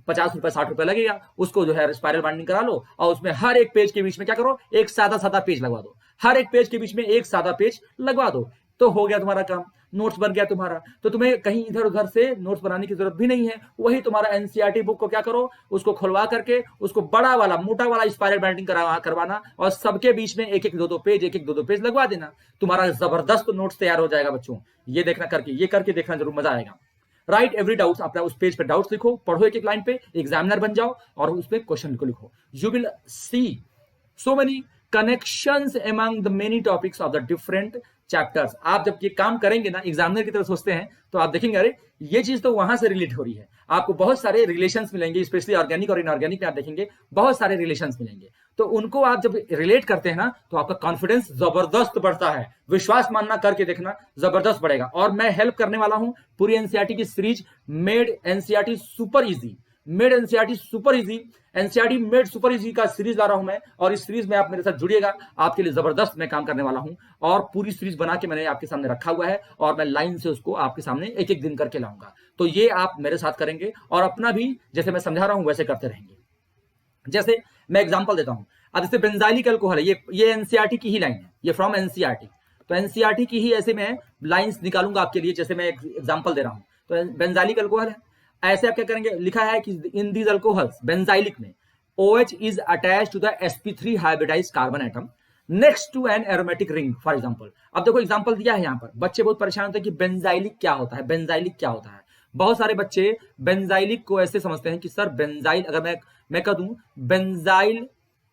50 रुपए 60 रुपए लगेगा, उसको जो है स्पाइरल बाइंडिंग करा लो और उसमें हर एक पेज के बीच में क्या करो, एक सादा सादा पेज लगवा दो, हर एक पेज के बीच में एक सादा पेज लगवा दो, तो हो गया तुम्हारा काम, नोट्स बन गया तुम्हारा। तो तुम्हें कहीं इधर उधर से नोट्स बनाने की जरूरत भी नहीं है, वही तुम्हारा एनसीईआरटी बुक को क्या करो, उसको खुलवा करके उसको बड़ा वाला मोटा वाला स्पाइरल बाइंडिंग करवाना और सबके बीच में एक एक दो दो पेज लगवा देना, तुम्हारा जबरदस्त नोट्स तैयार हो जाएगा बच्चों। ये देखना करके, ये करके देखना, जरूर मजा आएगा। राइट एवरी डाउट्स, अपना उस पेज पे डाउट्स लिखो, पढ़ो एक एक लाइन पे, एग्जामिनर बन जाओ और उस पे क्वेश्चन को लिखो। You will see so many connections among the many topics of the different chapters. आप जब ये काम करेंगे ना, एग्जामिनर की तरफ सोचते हैं, तो आप देखेंगे अरे ये चीज तो वहां से रिलेट हो रही है, आपको बहुत सारे रिलेशंस मिलेंगे, स्पेशली ऑर्गेनिक और इनऑर्गेनिक में आप देखेंगे बहुत सारे रिलेशंस मिलेंगे। तो उनको आप जब रिलेट करते हैं ना, तो आपका कॉन्फिडेंस जबरदस्त बढ़ता है, विश्वास मानना करके देखना, जबरदस्त बढ़ेगा। और मैं हेल्प करने वाला हूं पूरी एनसीईआरटी की series made NCERT super easy, made NCERT super easy NCERT made super easy का सीरीज ला रहा हूं मैं, और इस सीरीज में आप मेरे साथ जुड़िएगा, आपके लिए जबरदस्त मैं काम करने वाला हूं, और पूरी सीरीज बना के मैंने आपके सामने रखा हुआ है, और मैं लाइन से उसको आपके सामने एक एक दिन करके लाऊंगा। तो ये आप मेरे साथ करेंगे और अपना भी जैसे मैं समझा रहा हूं वैसे करते रहेंगे। जैसे मैं एग्जांपल देता हूं, अब जैसे बेंजाइलिक अल्कोहल है, ये एनसीईआरटी की ही लाइन है, ये फ्रॉम एनसीईआरटी, तो एनसीईआरटी की ही ऐसे मैं लाइंस निकालूंगा आपके लिए, जैसे मैं एग्जांपल दे रहा हूं। तो बेंजाइलिक अल्कोहल है, ऐसे आप क्या करेंगे, लिखा है कि इन दीज अल्कोहल्स बेंजाइलिक में OH is attached to the sp3 hybridized carbon atom next to an aromatic ring for example. अब देखो एग्जांपल दिया है यहाँ पर, बच्चे बहुत परेशान होते हैं कि बेंजाइलिक क्या होता है, बेंजाइलिक क्या होता है। बहुत सारे बच्चे बेंजाइलिक को ऐसे समझते हैं कि सर बेंजाइल, अगर मैं कह दूं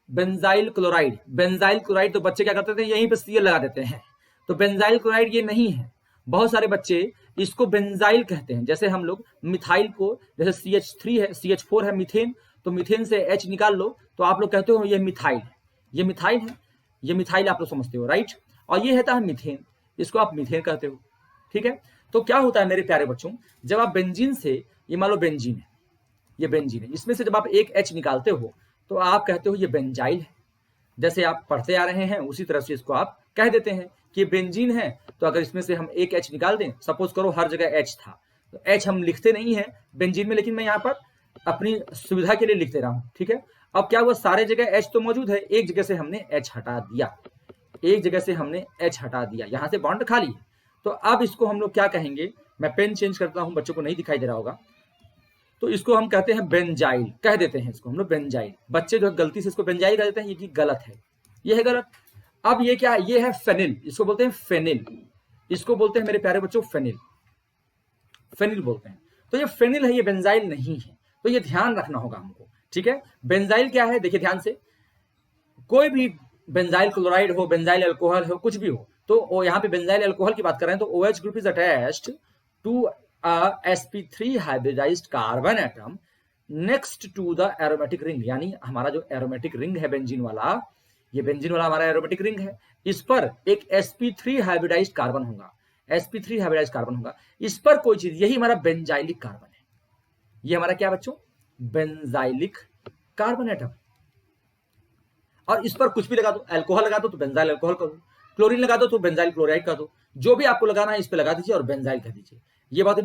बेंजाइल क्लोराइड, तो बच्चे क्या करते थे, यहीं पे Cl लगा देते हैं, तो बेंजाइल क्लोराइड ये नहीं है। बहुत सारे बच्चे इसको बेंजाइल कहते हैं, जैसे हम लोग मिथाइल को, जैसे CH3 है, CH4 है मीथेन, तो मीथेन से H निकाल लो तो आप लोग कहते हो ये मिथाइल है, ये मिथाइल है, ये मिथाइल आप लोग समझते हो, राइट। और ये रहता है मीथेन, इसको आप मीथेन कहते हो, ठीक है। तो क्या होता है मेरे प्यारे बच्चों, जब आप बेंजीन से, ये मान लो बेंजीन है, ये बेंजीन है, इसमें से जब आप एक H निकालते हो तो आप कहते हो ये बेंजाइल है। जैसे आप पढ़ते आ रहे हैं उसी तरह से इसको आप कह देते हैं कि ये बेंजीन है, तो अगर इसमें से हम एक H निकाल दें, सपोज करो हर जगह H था, तो H हम लिखते नहीं है बेंजीन में, लेकिन मैं यहाँ पर अपनी सुविधा के लिए लिख दे रहा हूं, ठीक है। अब क्या हुआ, सारे जगह H तो मौजूद है, एक जगह से हमने H हटा दिया, एक जगह से हमने H हटा दिया, यहां से बॉन्ड खाली है। तो अब इसको हम लोग क्या कहेंगे, मैं पेन चेंज करता हूं, बच्चों को नहीं दिखाई दे रहा होगा, तो इसको हम कहते हैं बेंजाइल, कह देते हैं इसको हम लोग बेंजाइल। बच्चे जो गलती से इसको बेंजाइल कह देते हैं, ये गलत है, ये है गलत। अब ये क्या है, ये है फेनिल, इसको बोलते हैं फेनिल, इसको बोलते हैं मेरे प्यारे बच्चों फेनिल, फेनिल बोलते हैं। तो ये फेनिल है, ये बेंजाइल नहीं है, तो ये ध्यान रखना होगा हमको, ठीक है। बेंजाइल क्या है, देखिए ध्यान से, कोई भी बेंजाइल क्लोराइड हो, बेंजाइल अल्कोहल हो, कुछ भी हो, तो यहाँ पे बेंजाइल अल्कोहल की बात कर रहे हैं, तो OH group is attached to sp3 hybridized carbon atom next to the aromatic ring, यानी हमारा जो एरोमेटिक रिंग है बेंजीन वाला, ये बेंजीन वाला हमारा एरोमेटिक रिंग है, इस पर एक sp3 हाइब्रिडाइज्ड कार्बन होगा, sp3 हाइब्रिडाइज्ड कार्बन होगा, इस पर कोई चीज, यही हमारा बेंजाइलिक कार्बन है, ये हमारा क्या बच्चों, बेंजाइलिक कार्बन एटम। और इस पर कुछ भी लगा दो, अल्कोहल लगा दो तो बेंजाइल अल्कोहल कर दो, क्लोरीन लगा दो तो बेंजाइल क्लोराइड कर दो, जो भी आपको लगाना है इस पे लगा दीजिए और बेंजाइल कह दीजिए। ये बहुत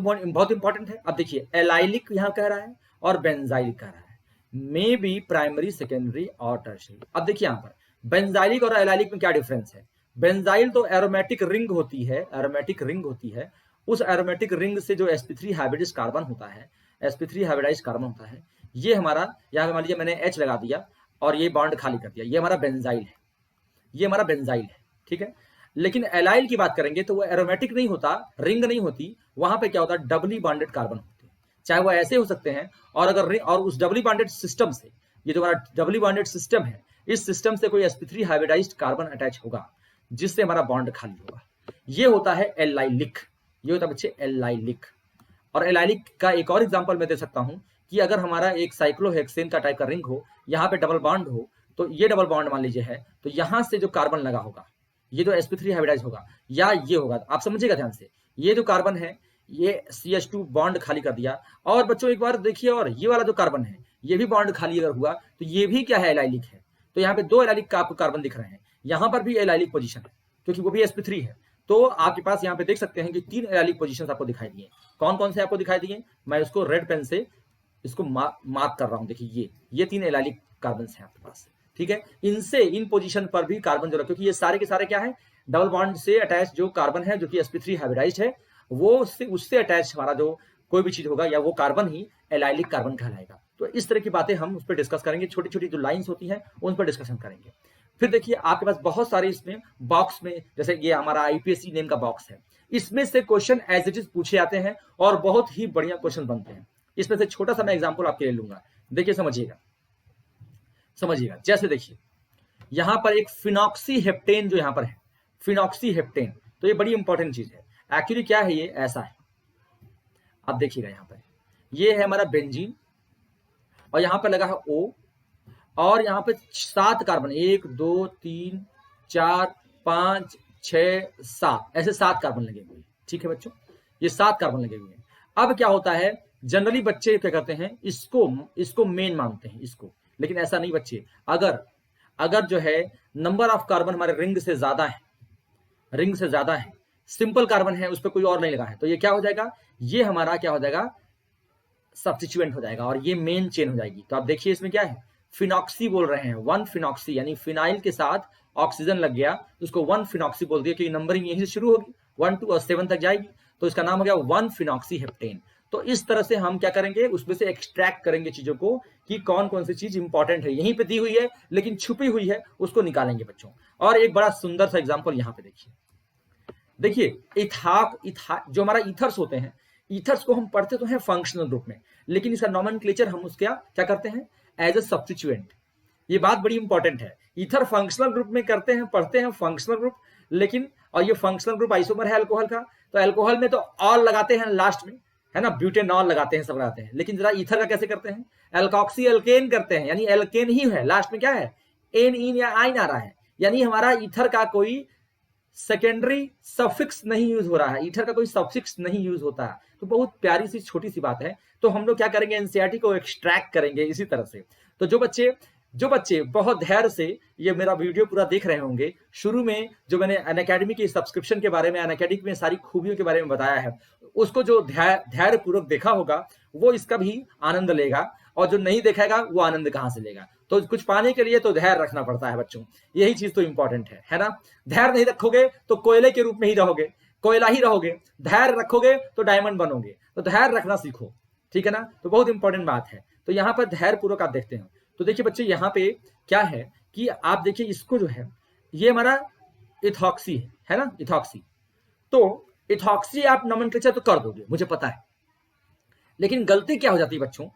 इंपॉर्टेंट है। अब देखिए एलाइलिक यहां कह रहा है और बेंजाइलिक कह रहा है, मे बी प्राइमरी, सेकेंडरी और टर्शियरी। अब देखिए यहां पर बेंजाइलिक और एलाइलिक में क्या डिफरेंस है। बेंजाइल तो एरोमेटिक रिंग होती है, एरोमेटिक रिंग होती है, उस एरोमेटिक रिंग से जो sp3 हाइब्रिडाइज्ड कार्बन होता है, sp3 हाइब्रिडाइज्ड कार्बन होता है, ये हमारा, यहां मान लीजिए मैंने H लगा दिया और ये बॉन्ड खाली कर दिया, ये हमारा बेंजाइल है, ये हमारा बेंजाइल है, ठीक है। लेकिन एलाइल की बात करेंगे तो वो एरोमेटिक नहीं होता, रिंग नहीं होती, वहां पे क्या होता है, डबली बॉन्डेड कार्बन होते हैं, चाहे वो ऐसे हो सकते हैं, और अगर और उस डबली बॉन्डेड सिस्टम से, ये जो हमारा डबली बॉन्डेड सिस्टम है, इस सिस्टम से कोई sp3 हाइब्रिडाइज्ड कार्बन अटैच होगा जिससे हमारा बॉन्ड खाली होगा, ये होता है एलाइलिक, ये होता है बच्चे एलाइलिक। और एलाइलिक का एक और एग्जांपल मैं दे सकता हूं कि अगर हमारा एक साइक्लोहेक्सेन का टाइप का रिंग हो, यहाँ पे डबल बॉन्ड हो, तो ये डबल बॉन्ड मान लीजिए है, तो यहां से जो कार्बन लगा होगा, ये जो sp3 हाइब्रिडाइज होगा, या ये होगा, आप समझिएगा ध्यान से, ये जो कार्बन है, ये CH2 बॉन्ड खाली कर दिया, और बच्चों एक बार देखिए, और ये वाला जो कार्बन है, ये भी बॉन्ड खाली अगर हुआ तो ये भी क्या है, एलाइलिक है। तो यहाँ पे दो एलाइलिक का आपको कार्बन दिख रहे हैं, यहाँ पर भी एलाइलिक पोजीशन है क्योंकि वो भी sp3 है। तो आपके पास यहाँ पे देख सकते हैं कि 3 एलाइलिक पोजीशन आपको दिखाई दिए। कौन कौन से आपको दिखाई दिए, मैं इसको रेड पेन से इसको मार्क कर रहा हूं, देखिए ये 3 एलाइलिक कार्बन है आपके पास, ठीक है। इनसे इन पोजीशन पर भी कार्बन जो रखे, क्योंकि ये सारे के सारे क्या है, डबल बॉन्ड से अटैच जो कार्बन है, जो कि sp3 हाइब्रिडाइज्ड है, वो उससे अटैच हमारा जो कोई भी चीज होगा, या वो कार्बन ही एलाइलिक कार्बन कहलाएगा। तो इस तरह की बातें हम उस पर डिस्कस करेंगे, छोटी छोटी जो लाइंस होती हैं उन पर डिस्कशन करेंगे। फिर देखिए आपके पास बहुत सारे इसमें बॉक्स में, जैसे ये हमारा IPSC नेम का बॉक्स है, इसमें से क्वेश्चन एज इट इज पूछे जाते हैं और बहुत ही बढ़िया क्वेश्चन बनते हैं। इसमें से छोटा सा मैं एग्जांपल आपके लिए लूंगा, देखिए समझिएगा, जैसे देखिए यहां पर एक फिनॉक्सीहेप्टेन जो यहां पर है, फिनॉक्सीहेप्टेन, तो ये बड़ी इंपॉर्टेंट चीज है। एक्चुअली क्या है, ये ऐसा है, आप देखिएगा यहां पर ये है हमारा बेंजीन, और यहां पर लगा है O, और यहां पे 7 कार्बन, 1 2 3 4 5 6 7, ऐसे 7 कार्बन लगे हुए हैं, ठीक है बच्चों, ये 7 कार्बन लगे हुए हैं। अब क्या होता है, जनरली बच्चे क्या करते हैं, इसको मेन मानते हैं इसको, लेकिन ऐसा नहीं बच्चे, अगर अगर जो है नंबर ऑफ कार्बन हमारे रिंग से ज्यादा है, रिंग से ज्यादा है, सिंपल कार्बन है, उस पर कोई और नहीं लगा है, तो ये क्या हो जाएगा, ये हमारा क्या हो जाएगा, सब्स्टिट्यूएंट हो जाएगा और ये मेन चेन हो जाएगी। तो आप देखिए इसमें क्या है, फिनॉक्सी बोल रहे हैं, वन फिनॉक्सी, यानी फिनाइल के साथ ऑक्सीजन लग गया, उसको वन फिनॉक्सी बोल दिया, क्योंकि नंबरिंग यहीं से शुरू होगी, 1 to 7 तक जाएगी, तो इसका नाम हो गया वन फिनॉक्सी हेप्टेन। तो इस तरह से हम क्या करेंगे, उसमें से एक्सट्रैक्ट करेंगे चीजों को कि कौन कौन सी चीज इंपॉर्टेंट है, यहीं पे दी हुई है लेकिन छुपी हुई है, उसको निकालेंगे बच्चों। और एक बड़ा सुंदर सा एग्जाम्पल यहाँ पे देखिए, देखिए जो हमारा ईथर्स होते हैं, ईथर्स को हम पढ़ते तो हैं फंक्शनल ग्रुप में, लेकिन इसका नॉमेनक्लेचर हम उसका क्या करते हैं, एज ए सब्स्टिट्यूएंट। ये बात बड़ी इंपॉर्टेंट है, ईथर फंक्शनल ग्रुप में करते हैं, पढ़ते हैं फंक्शनल ग्रुप, लेकिन और ये फंक्शनल ग्रुप आइसोमर है अल्कोहल का, तो अल्कोहल में तो ऑल लगाते हैं लास्ट में, है ना, ब्यूटेनॉल लगाते हैं, सब लगाते हैं, लेकिन जरा ईथर का कैसे करते हैं, एल्कॉक्सी एल्केन करते हैं, यानी एल्केन ही है, लास्ट में क्या है, एन इन या आइन आ रहा है, यानी हमारा ईथर का कोई सेकेंडरी सफिक्स नहीं यूज हो रहा है, ईथर का कोई सफिक्स नहीं यूज होता है। तो बहुत प्यारी सी छोटी सी बात है। तो हम लोग क्या करेंगे, एनसीईआरटी को एक्सट्रैक्ट करेंगे इसी तरह से। तो जो बच्चे बहुत धैर्य से ये मेरा वीडियो पूरा देख रहे होंगे, शुरू में जो मैंने अनअकैडमी की सब्सक्रिप्शन के बारे में, अनअकैडमी में सारी खूबियों के बारे में बताया है, उसको जो धैर्य पूर्वक देखा होगा वो इसका भी आनंद लेगा, और जो नहीं देखेगा वो आनंद कहां से लेगा। तो कुछ पाने के लिए तो धैर्य रखना पड़ता है बच्चों, यही चीज तो इंपॉर्टेंट है ना। धैर्य नहीं रखोगे तो कोयले के रूप में ही रहोगे, कोयला ही रहोगे, धैर्य रखोगे तो डायमंड बनोगे। तो धैर्य रखना सीखो, ठीक है ना। तो बहुत इंपॉर्टेंट बात है। तो यहाँ पर धैर्य पूर्वक आप देखते हैं। तो देखिए बच्चे, यहाँ पे क्या है कि आप देखिए इसको जो है, ये हमारा इथॉक्सी है ना, इथॉक्सी। तो इथॉक्सी आप नोमेनक्लेचर तो कर दोगे, मुझे पता है, लेकिन गलती क्या हो जाती है बच्चों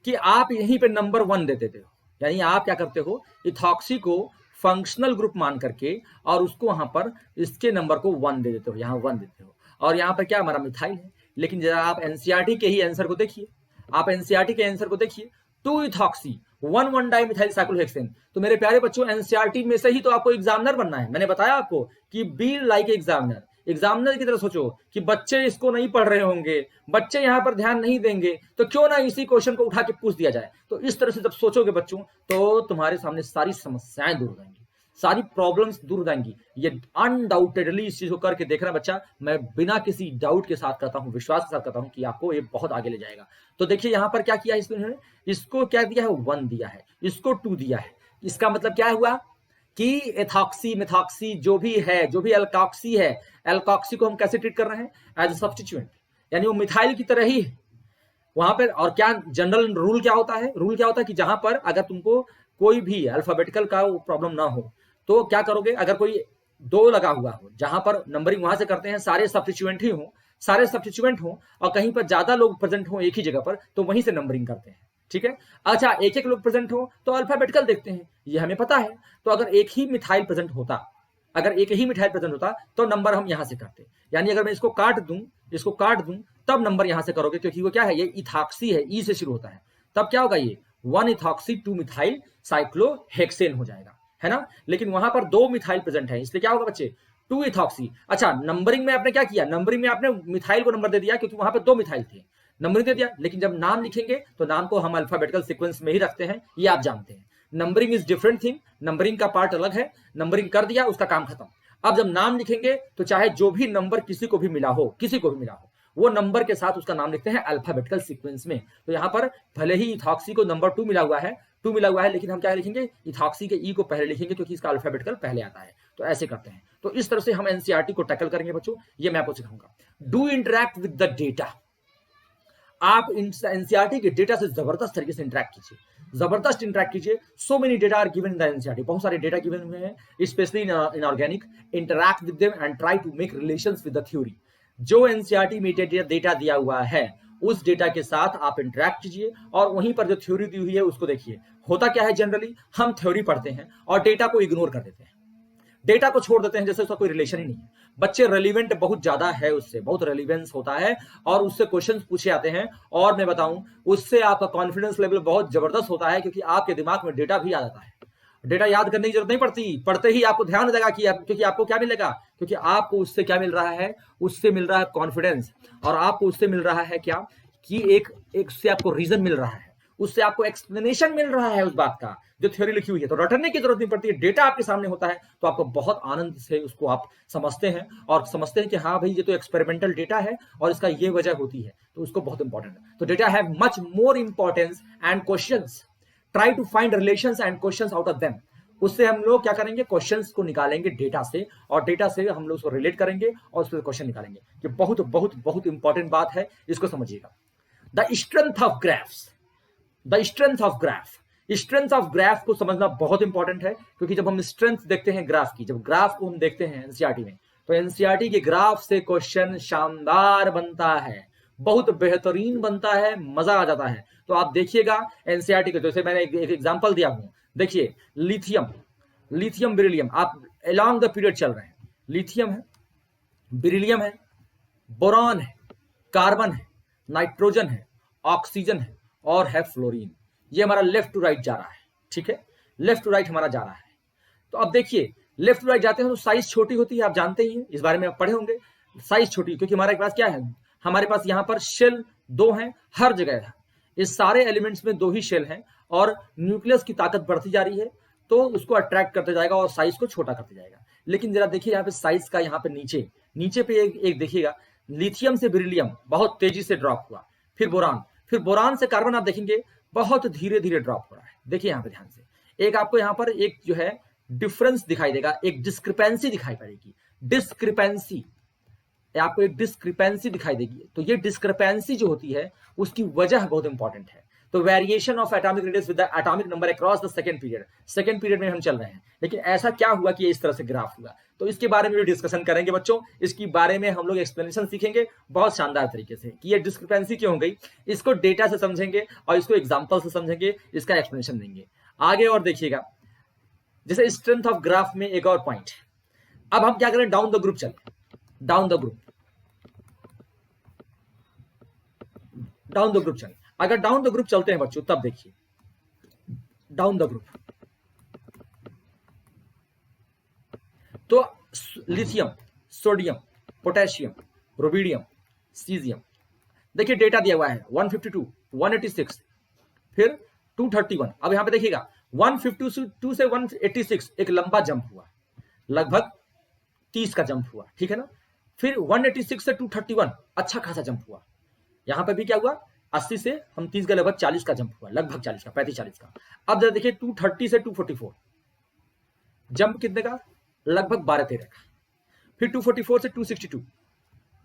कि आप यहीं पे नंबर 1 दे देते हो, यानी आप क्या करते हो, इथॉक्सी को फंक्शनल ग्रुप मान करके और उसको वहां पर इसके नंबर को 1 दे देते हो, यहाँ 1 देते हो, और यहाँ पर क्या हमारा मिथाइल है। लेकिन जरा आप एनसीईआरटी के ही आंसर को देखिए, आप एनसीईआरटी के आंसर को देखिए, 2 इथॉक्सी 1 डाइमिथाइल साइक्लोहेक्सेन। तो मेरे प्यारे बच्चों, एनसीईआरटी में से ही तो आपको एग्जामिनर बनना है। मैंने बताया आपको कि बी लाइक एग्जामिनर, एग्जामिनर की तरह सोचो कि बच्चे इसको नहीं पढ़ रहे होंगे, बच्चे यहाँ पर ध्यान नहीं देंगे, तो क्यों ना इसी क्वेश्चन को उठा के पूछ दिया जाए। तो इस तरह से जब सोचोगे बच्चों, तो तुम्हारे सामने सारी समस्याएं दूर हो जाएंगी, सारी प्रॉब्लम्स दूर हो जाएंगी। ये अनडाउटेडली इस चीज को करके देखना बच्चा, मैं बिना किसी डाउट के साथ कहता हूँ, विश्वास के साथ कहता हूँ कि आपको ये बहुत आगे ले जाएगा। तो देखिए यहाँ पर क्या किया है, इसको क्या दिया है, 1 दिया है, इसको 2 दिया है। इसका मतलब क्या हुआ कि एथॉक्सी मिथॉक्सी जो भी है, जो भी एल्कॉक्सी है, एल्कॉक्सी को हम कैसे ट्रीट कर रहे हैं, एज ए सब्स्टिट्यूएंट, यानी वो मिथाइल की तरह ही है वहां पर। और क्या जनरल रूल क्या होता है, रूल क्या होता है कि जहां पर अगर तुमको कोई भी अल्फाबेटिकल का प्रॉब्लम ना हो, तो क्या करोगे, अगर कोई 2 लगा हुआ हो, जहां पर नंबरिंग वहां से करते हैं, सारे सब्स्टिट्यूएंट ही हो, सारे सब्स्टिट्यूएंट हो, और कहीं पर ज्यादा लोग प्रेजेंट हो एक ही जगह पर, तो वहीं से नंबरिंग करते हैं, ठीक है। अच्छा, एक एक लोग प्रेजेंट हो तो अल्फाबेटिकल देखते हैं, ये हमें पता है। तो अगर एक ही मिथाइल प्रेजेंट होता, अगर एक ही मिथाइल प्रेजेंट होता, तो नंबर हम यहां से करते, यानी अगर मैं इसको काट दूं तब नंबर यहां से करोगे, क्योंकि वो क्या है, ये इथॉक्सी है, ई से शुरू होता है। तब क्या होगा, ये 1 इथॉक्सी 2 मिथाइल साइक्लोहेक्सेन हो जाएगा, है ना। लेकिन वहां पर 2 मिथाइल प्रेजेंट है, इसलिए क्या होगा बच्चे, 2 इथॉक्सी। अच्छा, नंबरिंग में आपने क्या किया, नंबरिंग में आपने मिथाइल को नंबर दे दिया, क्योंकि वहां पर 2 मिथाइल थे, नंबरिंग दे दिया। लेकिन जब नाम लिखेंगे तो नाम को हम अल्फाबेटिकल सीक्वेंस में ही रखते हैं, ये आप जानते हैं। Numbering is different thing, numbering का पार्ट अलग है, नंबरिंग कर दिया, उसका काम खत्म। अब जब नाम लिखेंगे तो चाहे जो भी नंबर किसी को भी मिला हो, वो नंबर के साथ उसका नाम लिखते हैं अल्फाबेटिकल सीक्वेंस में। तो यहाँ पर भले ही इथॉक्सी को नंबर 2 मिला हुआ है, लेकिन हम क्या लिखेंगे, इथॉक्सी के ई को पहले लिखेंगे, क्योंकि इसका अल्फाबेटिकल पहले आता है। तो ऐसे करते हैं। तो इस तरह से हम एनसीईआरटी को टैकल करेंगे बच्चों, ये मैं आपको सिखाऊंगा। Do interact with the data, आप एनसीईआरटी के डेटा से जबरदस्त तरीके से इंटरैक्ट कीजिए, so many data are given in the NCERT, बहुत सारे डेटा गिवन हुए हैं, specially in organic. Interact with them and try to make relations with the theory. जो एनसीईआरटी में डेटा दिया हुआ है, उस डेटा के साथ आप इंटरैक्ट कीजिए, और वहीं पर जो थ्योरी दी हुई है उसको देखिए। होता क्या है, जनरली हम थ्योरी पढ़ते हैं और डेटा को इग्नोर कर देते हैं, डेटा को छोड़ देते हैं, जैसे उसका कोई रिलेशन ही नहीं है। बच्चे रेलिवेंट बहुत ज्यादा है, उससे बहुत रेलिवेंस होता है, और उससे क्वेश्चंस पूछे जाते हैं, और मैं बताऊं उससे आपका कॉन्फिडेंस लेवल बहुत जबरदस्त होता है, क्योंकि आपके दिमाग में डेटा भी आ जाता है। डेटा याद करने की जरूरत नहीं पड़ती, पढ़ते ही आपको ध्यान हो जाएगा कि क्योंकि आपको क्या मिलेगा, क्योंकि आपको उससे क्या मिल रहा है, उससे मिल रहा है कॉन्फिडेंस, और आपको उससे मिल रहा है क्या, कि एक उससे आपको रीजन मिल रहा है, उससे आपको एक्सप्लेनेशन मिल रहा है उस बात का जो थ्योरी लिखी हुई है, तो रटने की जरूरत नहीं पड़ती है, डेटा आपके सामने होता है तो आपको बहुत आनंद से उसको आप समझते हैं और समझते हैं कि हाँ भाई ये तो एक्सपेरिमेंटल डेटा है और इसका ये वजह होती है, तो उसको बहुत इंपॉर्टेंट है। तो data have much more importance and questions, try to find relations and questions out of them. उससे हम लोग क्या करेंगे, क्वेश्चंस को निकालेंगे डेटा से, और डेटा से हम लोग उसको रिलेट करेंगे और उससे क्वेश्चन निकालेंगे। ये बहुत बहुत बहुत इंपॉर्टेंट बात है, इसको समझिएगा। The strength of graphs, the strength of graph, strength of graph को समझना बहुत इंपॉर्टेंट है, क्योंकि जब हम स्ट्रेंथ देखते हैं ग्राफ की, जब ग्राफ को हम देखते हैं एनसीईआरटी में, तो एनसीईआरटी के ग्राफ से क्वेश्चन शानदार बनता है, बहुत बेहतरीन बनता है, मजा आ जाता है। तो आप देखिएगा एनसीईआरटी के, जैसे मैंने एक एग्जांपल दिया हूं, देखिए लिथियम, लिथियम बेरिलियम, आप अलोंग द पीरियड चल रहे हैं, लिथियम है, बेरिलियम है, बोरॉन है, कार्बन है, नाइट्रोजन है, ऑक्सीजन है और है फ्लोरीन। ये हमारा लेफ्ट टू राइट जा रहा है, ठीक है, लेफ्ट टू राइट हमारा जा रहा है। तो अब देखिए लेफ्ट टू राइट जाते हैं तो साइज छोटी होती है, आप जानते ही हैं, इस बारे में आप पढ़े होंगे, साइज छोटी, क्योंकि हमारे पास क्या है, हमारे पास यहाँ पर शेल दो हैं हर जगह है, इस सारे एलिमेंट्स में दो ही शेल हैं और न्यूक्लियस की ताकत बढ़ती जा रही है, तो उसको अट्रैक्ट करते जाएगा और साइज को छोटा करते जाएगा। लेकिन जरा देखिए यहाँ पे साइज का, यहाँ पे नीचे नीचे पे एक देखिएगा, लिथियम से बेरिलियम बहुत तेजी से ड्रॉप हुआ, फिर बोरान, फिर बोरान से कार्बन, आप देखेंगे बहुत धीरे धीरे ड्रॉप हो रहा है। देखिए यहाँ पे ध्यान से, एक आपको यहाँ पर एक जो है डिफरेंस दिखाई देगा, एक डिस्क्रिपेंसी दिखाई पड़ेगी, डिस्क्रिपेंसी, आपको एक डिस्क्रिपेंसी दिखाई देगी। तो ये डिस्क्रिपेंसी जो होती है उसकी वजह बहुत इंपॉर्टेंट है। तो variation of atomic radius with the atomic number across the second period, second period में हम चल रहे हैं, लेकिन ऐसा क्या हुआ कि ये इस तरह से ग्राफ हुआ, तो इसके बारे में भी डिस्कशन करेंगे बच्चों। इसके बारे में हम लोग एक्सप्लेनेशन सीखेंगे बहुत शानदार तरीके से कि ये डिस्क्रिपेंसी क्यों हो गई, इसको डेटा से समझेंगे और इसको एग्जाम्पल से समझेंगे, इसका एक्सप्लेनेशन देंगे आगे। और देखिएगा जैसे स्ट्रेंथ ऑफ ग्राफ में एक और पॉइंट है, अब हम क्या करें, डाउन द ग्रुप चले, down the group, down the group चले। अगर डाउन द ग्रुप चलते हैं बच्चों, तब देखिए डाउन द ग्रुप, तो lithium, sodium, potassium, rubidium, caesium, देखिए डेटा दिया हुआ है 152, 186, फिर 231। अब यहां पे देखिएगा 152 से 186 एक लंबा जंप हुआ, लगभग 30 का जंप हुआ, ठीक है ना। फिर 186 से 231 अच्छा खासा जंप हुआ, यहां पर भी क्या हुआ, 80 से हम 30 का लगभग 40 का जंप हुआ, लगभग 40 का, 35-40 का। अब जरा देखिए 230 से 244 जंप कितने का, लगभग 12-13 का। फिर 244 से 262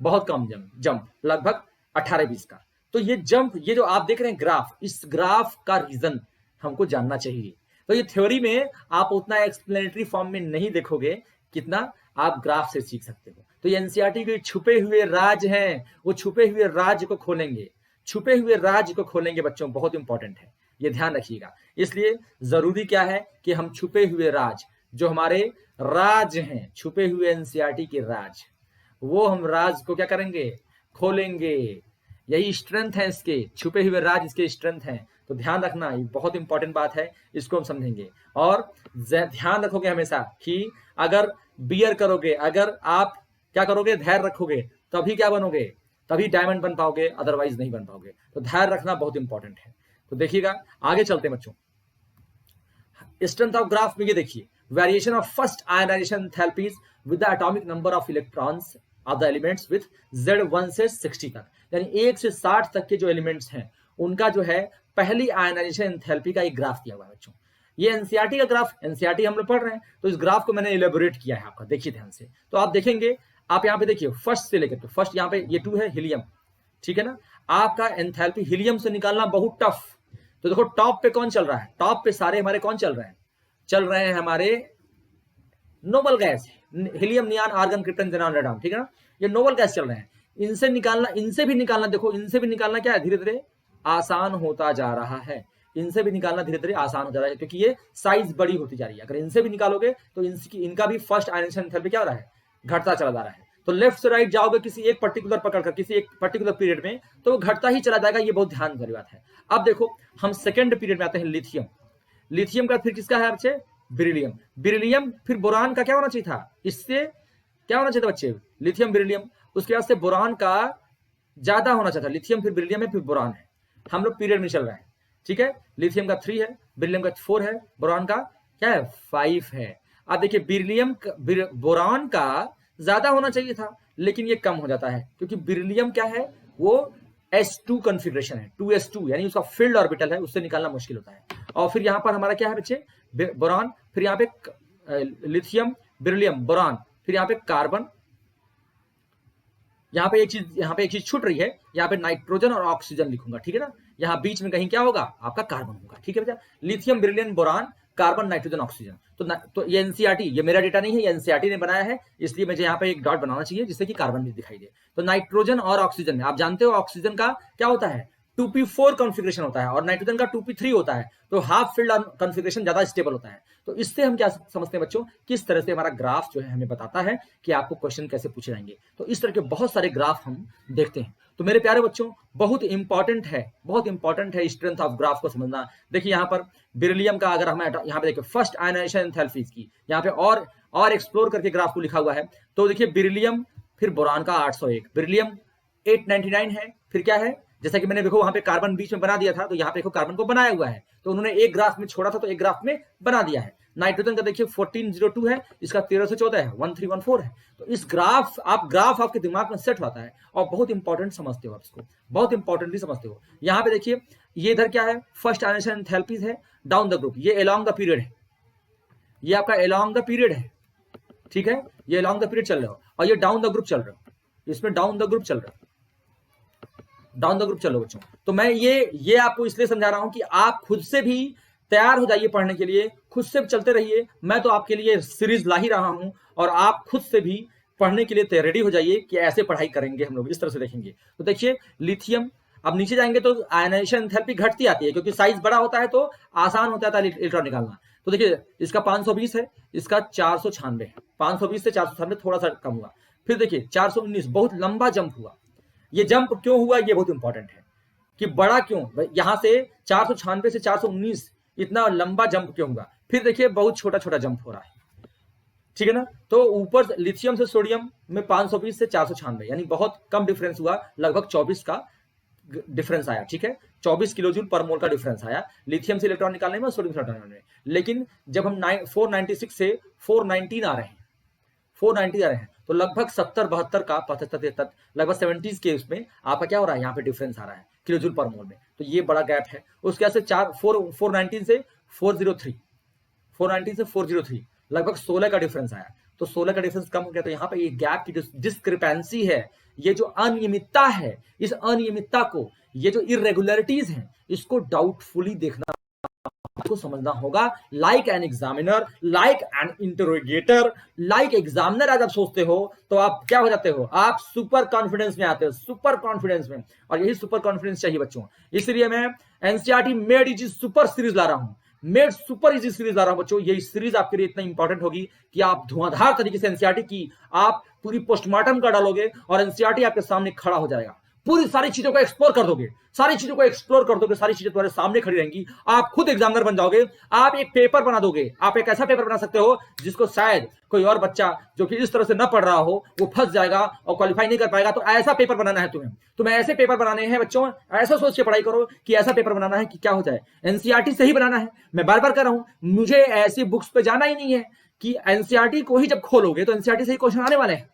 बहुत कम जंप लगभग 18-20 का। तो ये जंप, ये जो आप देख रहे हैं ग्राफ, इस ग्राफ का रीजन हमको जानना चाहिए। तो ये थ्योरी में आप उतना एक्सप्लेनेटरी फॉर्म में नहीं देखोगे, कितना आप ग्राफ से सीख सकते हो। तो ये एनसीईआरटी के छुपे हुए राज हैं, वो छुपे हुए राज को खोलेंगे, छुपे हुए राज को खोलेंगे बच्चों, बहुत इंपॉर्टेंट है, ये ध्यान रखिएगा। इसलिए जरूरी क्या है कि हम छुपे हुए राज, जो हमारे राज हैं, छुपे हुए एनसीईआरटी के राज, वो हम राज को क्या करेंगे, खोलेंगे। यही स्ट्रेंथ है इसके, छुपे हुए राज इसके स्ट्रेंथ हैं। तो ध्यान रखना, ये बहुत इंपॉर्टेंट बात है, इसको हम समझेंगे। और ध्यान रखोगे हमेशा कि अगर बियर करोगे, अगर आप क्या करोगे, धैर्य रखोगे, तभी क्या बनोगे, तभी डायमंड बन पाओगे, अदरवाइज नहीं बन पाओगे। तो धैर्य रखना बहुत इंपॉर्टेंट है। तो देखिएगा आगे चलते हैं बच्चों, स्ट्रेंथ ऑफ ग्राफ में ये देखिए, variation of first ionisation enthalpies with the atomic number of electrons of the elements with Z1 से 60 तक, यानी 1 से 60 तक के जो एलिमेंट्स हैं उनका जो है पहली आयनाइजेशन एंथैल्पी का एक ग्राफ दिया हुआ है बच्चों। ये एनसीईआरटी का ग्राफ, एनसीईआरटी हम लोग पढ़ रहे हैं, तो इस ग्राफ को मैंने इलेबोरेट किया है आपका, देखिए ध्यान से। तो आप देखेंगे, आप यहाँ पे देखिए फर्स्ट से लेकर, तो फर्स्ट यहाँ पे ये 2 है हीलियम, ठीक है ना। आपका एंथैल्पी हीलियम से निकालना बहुत टफ। तो देखो टॉप पे कौन चल रहा है, टॉप पे सारे हमारे कौन चल रहे हैं, चल रहे हैं हमारे noble gas, helium, neon, argon, krypton, xenon, radon, ठीक है ना। ये नोबल गैस चल रहे हैं, इनसे निकालना, इनसे भी निकालना, देखो इनसे भी निकालना क्या है, धीरे धीरे आसान होता जा रहा है, इनसे भी निकालना धीरे धीरे आसान हो जा रहा है, क्योंकि ये साइज बड़ी होती जा रही है। अगर इनसे भी निकालोगे तो इनका भी फर्स्ट आयनाइजेशन एंथैल्पी क्या हो रहा है, घटता चला जा रहा है। तो लेफ्ट से राइट जाओगे किसी एक पर्टिकुलर पकड़कर, किसी एक पर्टिकुलर पीरियड में, तो वो घटता ही चला जाएगा, ये बहुत ध्यान वाली बात है। अब देखो हम सेकंड पीरियड में आते हैं, लिथियम, लिथियम का फिर किसका है बच्चे, बेरिलियम, बेरिलियम, फिर बोरान का क्या होना चाहिए था, इससे क्या होना चाहिए था बच्चे, लिथियम बेरिलियम, उसके बाद से बोरान का ज्यादा होना चाहिए था, लिथियम फिर बेरिलियम है, फिर बोरान है। हम लोग पीरियड में चल रहे हैं, ठीक है, लिथियम का 3 है, बेरिलियम का 4 है, बोरान का क्या है 5 है। अब देखिए बोरान का ज्यादा होना चाहिए था, लेकिन ये कम हो जाता है क्योंकि बेरिलियम क्या है, वो s2 कॉन्फ़िगरेशन है, 2s2 यानी उसका फील्ड ऑर्बिटल है, उससे निकालना मुश्किल होता है। और फिर यहां पर हमारा क्या है बच्चे, बोरान, फिर यहाँ पे लिथियम, बेरिलियम, बोरान, फिर यहाँ पे कार्बन। यहाँ पे एक चीज छूट रही है, यहाँ पे नाइट्रोजन और ऑक्सीजन लिखूंगा, ठीक है ना। यहाँ बीच में कहीं क्या होगा, आपका कार्बन होगा, ठीक है बेटा। Lithium, beryllium, boron, carbon, nitrogen, oxygen. तो ये एनसीईआरटी, ये मेरा डेटा नहीं है, ये एनसीईआरटी ने बनाया है, इसलिए मुझे यहाँ पे एक डॉट बनाना चाहिए जिससे कि कार्बन भी दिखाई दे। तो नाइट्रोजन और ऑक्सीजन में आप जानते हो ऑक्सीजन का क्या होता है, 2p4 कॉन्फ़िगरेशन होता है और नाइट्रोजन का 2p3 होता है, तो हाफ फील्ड कॉन्फ़िगरेशन ज्यादा स्टेबल होता है। तो इससे हम क्या समझते हैं बच्चों, किस तरह से हमारा ग्राफ जो है हमें बताता है कि आपको क्वेश्चन कैसे पूछे जाएंगे। तो इस तरह के बहुत सारे ग्राफ हम देखते हैं। तो मेरे प्यारे बच्चों, बहुत इंपॉर्टेंट है स्ट्रेंथ ऑफ ग्राफ को समझना। देखिए यहाँ पर बेरिलियम का अगर हम यहाँ पे देखिए फर्स्ट आयनाइजेशन एंथैल्पीज की यहाँ पे और एक्सप्लोर करके ग्राफ को लिखा हुआ है। तो देखिए बेरिलियम, फिर बोरान का 801, बेरिलियम 899 है, फिर क्या है, जैसा कि मैंने देखो वहां पे कार्बन बीच में बना दिया था, तो यहाँ पे देखो कार्बन को बनाया हुआ है, तो उन्होंने एक ग्राफ में छोड़ा था तो एक ग्राफ में बना दिया है। नाइट्रोजन का देखिए 1402 है, इसका 1314 है, 1314 है। तो इस ग्राफ आपके दिमाग में सेट होता है और बहुत इंपॉर्टेंट समझते हो आप इसको, बहुत इंपॉर्टेंटली समझते हो। यहाँ पे देखिए ये इधर क्या है, फर्स्ट आयनाइजेशन एंथैल्पीज है, डाउन द ग्रुप, ये अलोंग द पीरियड है, ये आपका अलोंग द पीरियड है, ठीक है, ये अलोंग द पीरियड चल रहे हो, और ये डाउन द ग्रुप चल रहे हो, इसमें डाउन द ग्रुप चल रहा है, डाउन द ग्रुप चलो बच्चों। तो मैं ये आपको इसलिए समझा रहा हूं कि आप खुद से भी तैयार हो जाइए पढ़ने के लिए, खुद से चलते रहिए। मैं तो आपके लिए सीरीज ला ही रहा हूं और आप खुद से भी पढ़ने के लिए रेडी हो जाइए कि ऐसे पढ़ाई करेंगे हम लोग, इस तरह से देखेंगे। तो देखिए लिथियम, अब नीचे जाएंगे तो आयनाइजेशन एंथैल्पी घटती आती है क्योंकि साइज बड़ा होता है तो आसान होता है इलेक्ट्रॉन निकालना। तो देखिए इसका 520 है, इसका 496 है, 520 से 496 थोड़ा सा कम हुआ। फिर देखिए 419, बहुत लंबा जंप हुआ। ये जंप क्यों हुआ, ये बहुत इंपॉर्टेंट है कि बड़ा क्यों, यहां से 496 से 419 इतना लंबा जंप क्यों हुआ। फिर देखिए बहुत छोटा छोटा जंप हो रहा है, ठीक है ना। तो ऊपर लिथियम से सोडियम में 520 से 496 यानी बहुत कम डिफरेंस हुआ, लगभग 24 का डिफरेंस आया, ठीक है, 24 किलो जूल पर मोल का डिफरेंस आया लिथियम से इलेक्ट्रॉन निकालने में, सोडियम से इलेक्ट्रॉन निकालने में। लेकिन जब हम 496 से 419 आ रहे हैं, 490 आ रहे हैं, तो लगभग 70-72 का 75-73 लगभग 70s के उसमें आपका क्या हो रहा है, यहाँ पे डिफरेंस आ रहा है किलो जूल पर मोल में। तो ये बड़ा गैप है। उसके बाद से 419 से 403, 419 से 403 लगभग 16 का डिफरेंस आया। तो 16 का डिफरेंस कम हो गया। तो यहाँ पे ये गैप की जो डिस्क्रिपेंसी है, ये जो अनियमितता है, इस अनियमितता को, ये जो इरेगुलरिटीज हैं, इसको डाउटफुली देखना, आपको समझना होगा। Like an examiner, like an interrogator, like examiner आज आप सोचते हो तो आप क्या हो जाते हो, आप सुपर कॉन्फिडेंस में आते हो, सुपर कॉन्फिडेंस में। और यही सुपर कॉन्फिडेंस चाहिए बच्चों। इसलिए मैं NCERT made easy super series ला रहा हूं, मेड सुपर इजी सीरीज ला रहा हूं बच्चों। ये सीरीज आपके लिए इतना इंपॉर्टेंट होगी कि आप धुआंधार तरीके से एनसीईआरटी की आप पूरी पोस्टमार्टम कर डालोगे और एनसीईआरटी आपके सामने खड़ा हो जाएगा। पूरी सारी चीजों को एक्सप्लोर कर दोगे, सारी चीजों को एक्सप्लोर कर दोगे, सारी चीजें तुम्हारे सामने खड़ी रहेंगी। आप खुद एग्जामिनर बन जाओगे। आप एक पेपर बना दोगे, आप एक ऐसा पेपर बना सकते हो जिसको शायद कोई और बच्चा जो कि इस तरह से न पढ़ रहा हो वो फंस जाएगा और क्वालिफाई नहीं कर पाएगा। तो ऐसा पेपर बनाना है तुम्हें ऐसे पेपर बनाने हैं बच्चों। ऐसा सोच के पढ़ाई करो कि ऐसा पेपर बनाना है कि क्या हो जाए, एनसीईआरटी से ही बनाना है। मैं बार बार कह रहा हूं, मुझे ऐसी बुक्स पे जाना ही नहीं है कि एनसीईआरटी को ही जब खोलोगे तो एनसीईआरटी से ही क्वेश्चन आने वाले हैं,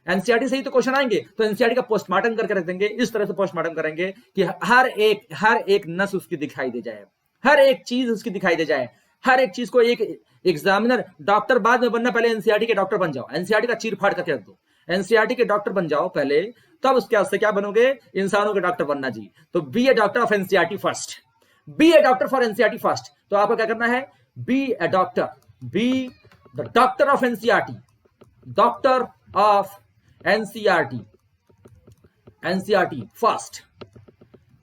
एनसीईआरटी से ही तो क्वेश्चन आएंगे। तो एनसीईआरटी का पोस्टमार्टम करके रख देंगे, इस तरह से पोस्टमार्टम करेंगे कि हर एक नस उसकी दिखाई दे जाए, हर एक चीज उसकी दिखाई दे जाए, हर एक चीज को। एक एग्जामिनर, डॉक्टर बाद में बनना, पहले एनसीईआरटी के डॉक्टर बन जाओ, एनसीईआरटी का चीर फाड़ करके रख दो, एनसीईआरटी के डॉक्टर बन जाओ पहले, तब उसके बाद से क्या बनोगे, इंसानों के डॉक्टर बनना जी। तो be a doctor of NCERT first, be a doctor for NCERT first. तो आपको क्या करना है, be a doctor, be the doctor of NCERT, doctor of NCERT, NCERT first.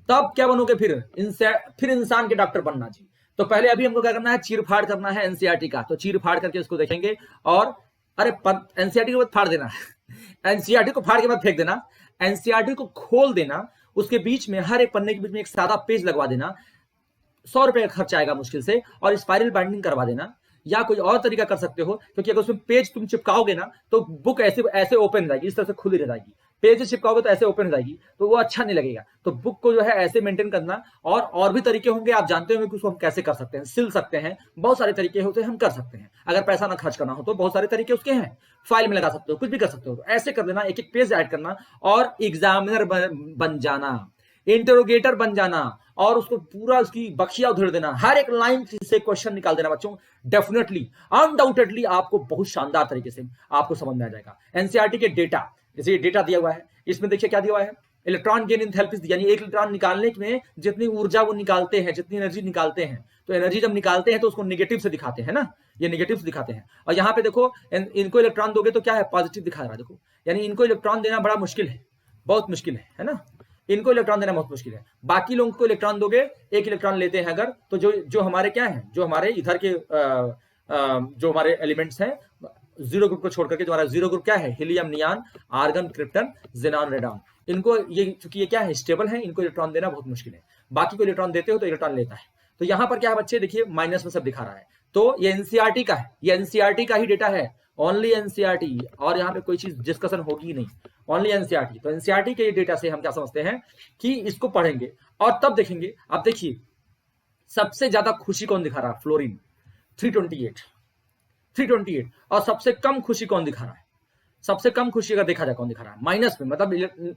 तब क्या बनोगे, फिर इंसान के डॉक्टर बनना जी। तो पहले अभी हमको क्या करना है, चीर फाड़ करना है एनसीईआरटी का। तो चीर फाड़ करके इसको देखेंगे और अरे एनसीईआरटी को फाड़ देना, एनसीईआरटी को फाड़ के बाद फेंक देना, एनसीईआरटी को खोल देना, उसके बीच में हर एक पन्ने के बीच में एक सादा पेज लगवा देना, 100 रुपए का खर्च आएगा मुश्किल से, और स्पाइरल बाइंडिंग करवा देना। या कोई और तरीका कर सकते हो, क्योंकि अगर उसमें पेज तुम चिपकाओगे ना तो बुक ऐसे ओपन रहेगी, इस तरह से खुली रह जाएगी। पेज चिपकाओगे तो ऐसे ओपन हो जाएगी, तो वो अच्छा नहीं लगेगा। तो बुक को जो है ऐसे मेंटेन करना, और भी तरीके होंगे, आप जानते होंगे कि उसको हम कैसे कर सकते हैं, सिल सकते हैं, बहुत सारे तरीके होते हैं, हम कर सकते हैं। अगर पैसा ना खर्च करना हो तो बहुत सारे तरीके उसके हैं, फाइल में लगा सकते हो, कुछ भी कर सकते हो। तो ऐसे कर देना, एक एक पेज ऐड करना, और एग्जामिनर बन जाना, इंटरोगेटर बन जाना, और उसको पूरा उसकी बखिया उधेड़ देना, हर एक लाइन से क्वेश्चन निकाल देना बच्चों। डेफिनेटली, अनडाउटेडली आपको बहुत शानदार तरीके से आपको समझ में आ जाएगा। एनसीईआरटी के डेटा, जैसे ये डेटा दिया हुआ है, इसमें देखिए क्या दिया हुआ है, इलेक्ट्रॉन गेन एंथैल्पी, यानी एक इलेक्ट्रॉन निकालने में जितनी ऊर्जा वो निकालते हैं, जितनी एनर्जी निकालते हैं। तो एनर्जी जब निकालते हैं तो उसको नेगेटिव से दिखाते हैं ना, ये नेगेटिव से दिखाते हैं। और यहाँ पे देखो इनको इलेक्ट्रॉन दोगे तो क्या है, पॉजिटिव दिखा रहा है, देखो। यानी इनको इलेक्ट्रॉन देना बड़ा मुश्किल है, बहुत मुश्किल है ना, इनको इलेक्ट्रॉन देना बहुत मुश्किल है। बाकी लोगों को इलेक्ट्रॉन दोगे, एक इलेक्ट्रॉन लेते हैं अगर, तो जो हमारे क्या है, जो हमारे इधर के जो हमारे एलिमेंट्स हैं, जीरो ग्रुप को छोड़ करके, जो हमारा जीरो ग्रुप क्या है, helium, neon, argon, krypton, xenon, radon, इनको ये चूंकि ये क्या है, स्टेबल है, इनको इलेक्ट्रॉन देना बहुत मुश्किल है। बाकी को इलेक्ट्रॉन देते हो तो इलेक्ट्रॉन लेता है। तो यहाँ पर क्या है बच्चे, देखिए माइनस में सब दिखा रहा है। तो ये एनसीईआरटी का है, ये एनसीईआरटी का ही डेटा है, ओनली एनसीईआरटी, और यहाँ पे कोई चीज डिस्कशन होगी नहीं, ओनली एनसीईआरटी। तो एनसीईआरटी के डेटा से हम क्या समझते हैं कि इसको पढ़ेंगे और तब देखेंगे। आप देखिए सबसे ज्यादा खुशी कौन दिखा रहा है, फ्लोरीन 328, और सबसे कम खुशी कौन दिखा रहा है, सबसे कम खुशी अगर देखा जाए कौन दिखा रहा है, माइनस में, मतलब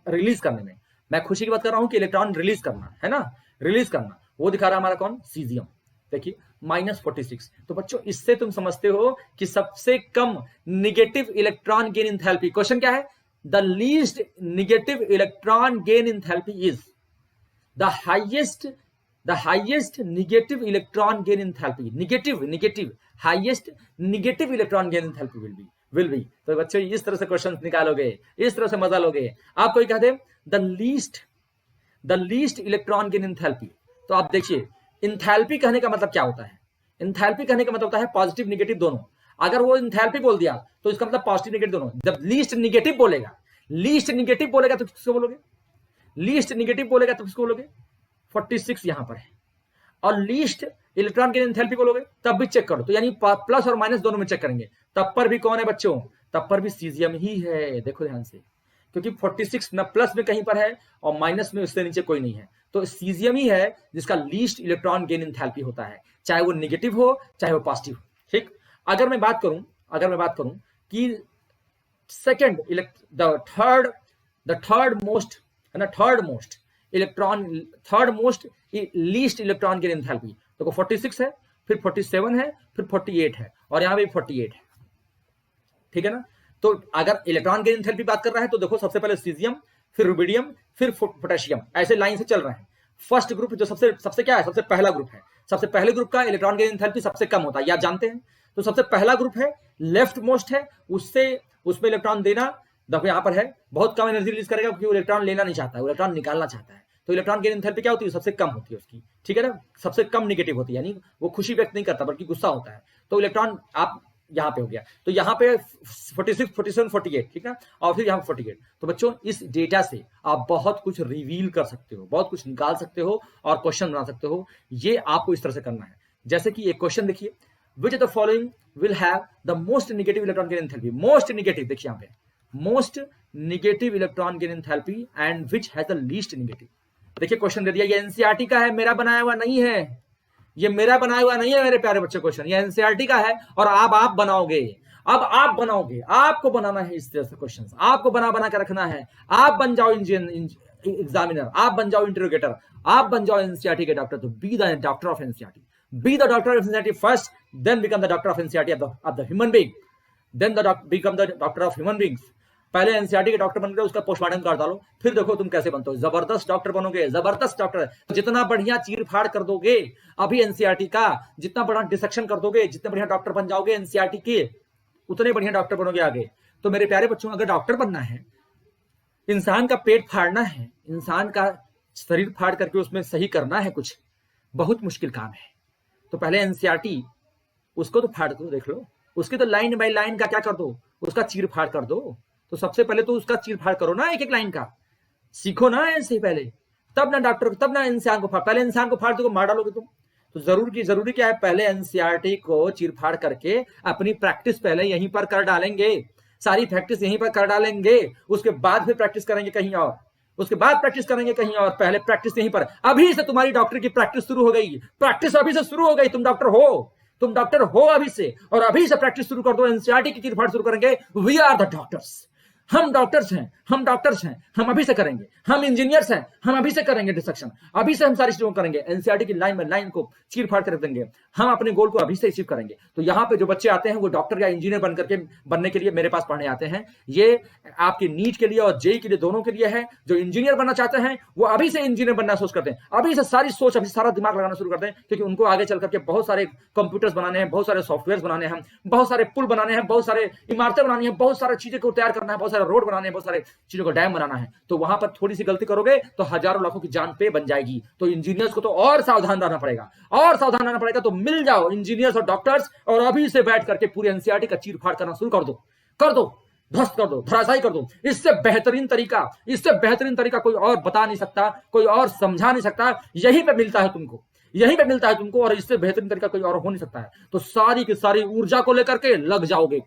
रिलीज करने में। मैं खुशी की बात कर रहा हूं कि इलेक्ट्रॉन रिलीज करना है ना, रिलीज करना, वो दिखा रहा है हमारा कौन, सीजियम, देखिए -46। तो बच्चों इससे तुम समझते हो कि सबसे कम negative electron gain enthalpy, question क्या है, the least negative electron gain enthalpy is the highest negative electron gain enthalpy, negative highest negative electron gain enthalpy will be। तो बच्चों इस तरह से क्वेश्चन निकालोगे, इस तरह से मजा लोगे। आप कोई कहते the least electron gain enthalpy, तो आप देखिए एंथैल्पी कहने का मतलब क्या होता है, एंथैल्पी कहने का मतलब होता है पॉजिटिव निगेटिव दोनों। अगर वो एंथैल्पी बोल दिया तो इसका मतलब पॉजिटिव निगेटिव दोनों। जब लीस्ट निगेटिव बोलेगा तो किसको बोलोगे, लीस्ट निगेटिव बोलेगा तो किसको बोलोगे, 46 यहां पर है। और लीस्ट इलेक्ट्रॉन गेन एंथैल्पी बोलोगे तब भी चेक करो, तो यानी प्लस और माइनस दोनों में चेक करेंगे, तब पर भी कौन है बच्चों, तब पर भी सीजियम ही है। देखो ध्यान से, क्योंकि 46 न प्लस में कहीं पर है और माइनस में उससे नीचे कोई नहीं है, तो सीजियम ही है जिसका लीस्ट इलेक्ट्रॉन गेन एंथैल्पी होता है, चाहे वो निगेटिव हो चाहे वो पॉजिटिव हो। ठीक, अगर मैं बात करूं कि सेकंड थर्ड मोस्ट है ना, third most least electron gain enthalpy, तो 46 है, फिर 47 है, फिर 48 है, और यहां भी 48 है। ठीक है ना, तो अगर इलेक्ट्रॉन गेन एंथैल्पी बात कर रहा है तो देखो सबसे पहले सीजियम, फिर रुबिडियम, फिर पोटेशियम, ऐसे लाइन से चल रहे हैं। फर्स्ट ग्रुप जो सबसे क्या है, सबसे पहला ग्रुप है, सबसे पहले ग्रुप का इलेक्ट्रॉन गेन एंथैल्पी सबसे कम होता है, ये आप जानते हैं। तो सबसे पहला ग्रुप है, लेफ्ट मोस्ट है, उसमें इलेक्ट्रॉन देना, देखो यहां पर है, बहुत कम एनर्जी रिलीज करेगा क्योंकि वो इलेक्ट्रॉन लेना नहीं चाहता है, वो इलेक्ट्रॉन निकालना चाहता है। तो इलेक्ट्रॉन गेन एंथैल्पी क्या होती है, सबसे कम होती है उसकी। ठीक है ना, सबसे कम निगेटिव होती है, यानी वो खुशी व्यक्त नहीं करता बल्कि गुस्सा होता है। तो इलेक्ट्रॉन आप यहाँ पे हो गया, तो यहाँ पे 46, 47, 48, ठीक है, और फिर यहाँ 48। तो बच्चों इस डेटा से आप बहुत कुछ रिवील कर सकते हो, बहुत कुछ निकाल सकते हो और क्वेश्चन बना सकते हो। ये आपको इस तरह से करना है। जैसे कि एक क्वेश्चन देखिए, which of the following will have the most negative electron gain enthalpy, most negative, देखिए यहाँ पे most negative electron gain enthalpy and which has the least negative. देखिए क्वेश्चन दे दिया, ये एनसीईआरटी का है, मेरा बनाया हुआ नहीं है, ये मेरा बनाया हुआ नहीं है मेरे प्यारे बच्चे क्वेश्चन, ये एनसीईआरटी का है और आप बनाओगे। अब आप बनाओगे, आपको बनाना है इस तरह से क्वेश्चन, आपको बना के रखना है। आप बन जाओ एग्जामिनर, आप बन जाओ इंटरोगेटर, आप बन जाओ एनसीईआरटी के डॉक्टर। तो be the doctor of NCERT, be the doctor of NCERT first, then become the doctor of NCERT of the human being, then become the doctor of human beings. पहले NCERT के doctor बन गए, उसका postmortem कर डालो, फिर देखो तुम कैसे बनते हो, जबरदस्त डॉक्टर बनोगे, जबरदस्त डॉक्टर। जितना बढ़िया चीर फाड़ कर दोगे अभी एनसीईआरटी का, जितना बड़ा डिसेक्शन कर दोगे, जितने बढ़िया डॉक्टर बन जाओगे एनसीईआरटी के, उतने बढ़िया डॉक्टर बनोगे आगे। तो मेरे प्यारे बच्चों, अगर डॉक्टर बनना है, इंसान का पेट फाड़ना है, इंसान का शरीर फाड़ करके उसमें सही करना है कुछ, बहुत मुश्किल काम है। तो पहले एनसीईआरटी उसको तो फाड़ दो, देख लो, उसकी तो लाइन बाय लाइन का क्या कर दो, उसका चीर फाड़ कर दो। तो सबसे पहले तो उसका चीर फाड़ करो ना, एक एक लाइन का सीखो ना ऐसे पहले, तब ना डॉक्टर, तब ना इंसान को फाड़। पहले इंसान को फाड़ दो, मार डालोगे तुम। तो जरूरी क्या है, पहले एनसीईआरटी को चीर फाड़ करके अपनी प्रैक्टिस पहले यहीं पर कर डालेंगे। सारी प्रैक्टिस यहीं पर कर डालेंगे, उसके बाद फिर प्रैक्टिस करेंगे कहीं और, उसके बाद प्रैक्टिस करेंगे कहीं और, पहले प्रैक्टिस यहीं पर। अभी से तुम्हारी डॉक्टर की प्रैक्टिस शुरू हो गई, प्रैक्टिस अभी से शुरू हो गई। तुम डॉक्टर हो, तुम डॉक्टर हो अभी से, और अभी से प्रैक्टिस शुरू कर दो। एनसीईआरटी की चीरफाड़ शुरू करेंगे। वी आर द डॉक्टर्स, हम डॉक्टर्स हैं, हम डॉक्टर्स हैं, हम अभी से करेंगे। हम इंजीनियर्स हैं, हम अभी से करेंगे डिस्कशन, अभी से हम सारी चीजों को करेंगे। एनसीईआरटी की लाइन बाय लाइन को चीर फाड़ कर देंगे, हम अपने गोल को अभी से अचीव करेंगे। तो यहाँ पे जो बच्चे आते हैं वो डॉक्टर या इंजीनियर बनने के लिए मेरे पास पढ़ने आते हैं। ये आपकी नीट के लिए और जेई के लिए, दोनों के लिए है। जो इंजीनियर बनना चाहते हैं वो अभी से इंजीनियर बनना सोच करते हैं, अभी से सारी सोच, अभी सारा दिमाग लगाना शुरू करते हैं, क्योंकि उनको आगे चल करके बहुत सारे कंप्यूटर्स बनाने हैं, बहुत सारे सॉफ्टवेयर बनाने हैं, बहुत सारे पुल बनाने हैं, बहुत सारे इमारतें बनानी है, बहुत सारी चीजें को तैयार करना है, बहुत सारे रोड बनाने हैं, बहुत सारे चीजों को डैम बनाना है। तो वहां पर थोड़ी सी गलती करोगे तो हजारों लाखों की जान पे बन जाएगी। तो इंजीनियर्स को तो और सावधान रहना पड़ेगा, और सावधान रहना पड़ेगा। तो मिल जाओ इंजीनियर्स और डॉक्टर्स, और अभी से बैठ करके पूरी एनसीईआरटी का चीर फाड़ करना शुरू कर दो, कर दो, ध्वस्त कर दो, धराशायी कर दो। इससे बेहतरीन तरीका, इससे बेहतरीन तरीका कोई और बता नहीं सकता, कोई और समझा नहीं सकता। यहीं पे मिलता है तुमको, यहीं पे मिलता है तुमको, और इससे बेहतरीन तरीका कोई और हो नहीं सकता है। तो सारी की सारी ऊर्जा को लेकर के लग जाओगे।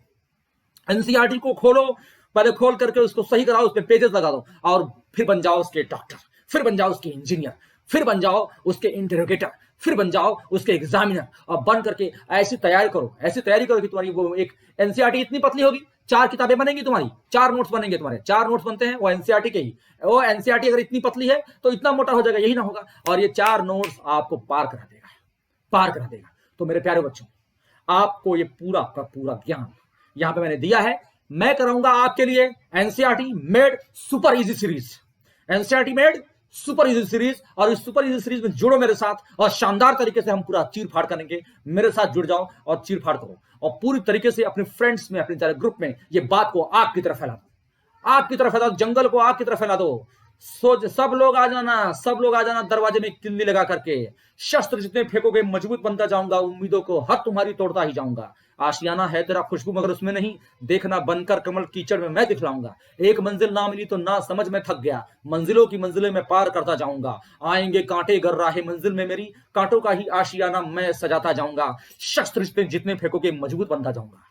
एनसीईआरटी को खोलो, पहले खोल करके उसको सही कराओ, उसके पेजेस लगा दो, और फिर बन जाओ उसके डॉक्टर, फिर बन जाओ उसके इंजीनियर, फिर बन जाओ उसके इंटरोगेटर, फिर बन जाओ उसके एग्जामिनर। और बन करके ऐसी तैयारी करो, ऐसी तैयारी करो कि तुम्हारी वो एक एनसीईआरटी इतनी पतली होगी, 4 किताबें बनेंगी तुम्हारी, 4 नोट्स बनेंगे तुम्हारे, 4 नोट्स बनते हैं वो एनसीईआरटी के ही। वो एनसीईआरटी अगर इतनी पतली है तो इतना मोटा हो जाएगा, यही ना होगा। और ये 4 नोट्स आपको पार करा देगा, पार करा देगा। तो मेरे प्यारे बच्चों, आपको ये पूरा का पूरा ज्ञान यहां पे मैंने दिया है। मैं कराऊंगा आपके लिए NCERT made super easy series, NCERT made super easy series. और इस सुपर इजी सीरीज में जुड़ो मेरे साथ, और शानदार तरीके से हम पूरा चीर फाड़ करेंगे। मेरे साथ जुड़ जाओ और चीर फाड़ करो, और पूरी तरीके से अपने फ्रेंड्स में, अपने ग्रुप में ये बात को आग की तरफ फैला दो, आग की तरफ फैला दो, जंगल को आग की तरफ फैला दो। सोच, सब लोग आ जाना, सब लोग आ जाना, दरवाजे में किल्ली लगा करके। शस्त्र जितने फेंकोगे मजबूत बनता जाऊंगा, उम्मीदों को हद तुम्हारी तोड़ता ही जाऊंगा। आशियाना है तेरा खुशबू मगर उसमें नहीं, देखना बनकर कमल कीचड़ में मैं दिखलाऊंगा। एक मंजिल ना मिली तो ना समझ में थक गया, मंजिलों की मंजिलें मैं पार करता जाऊंगा। आएंगे कांटे गर राहे मंजिल में मेरी, कांटों का ही आशियाना मैं सजाता जाऊंगा। शस्त्र जितने फेंकोगे मजबूत बनता जाऊंगा।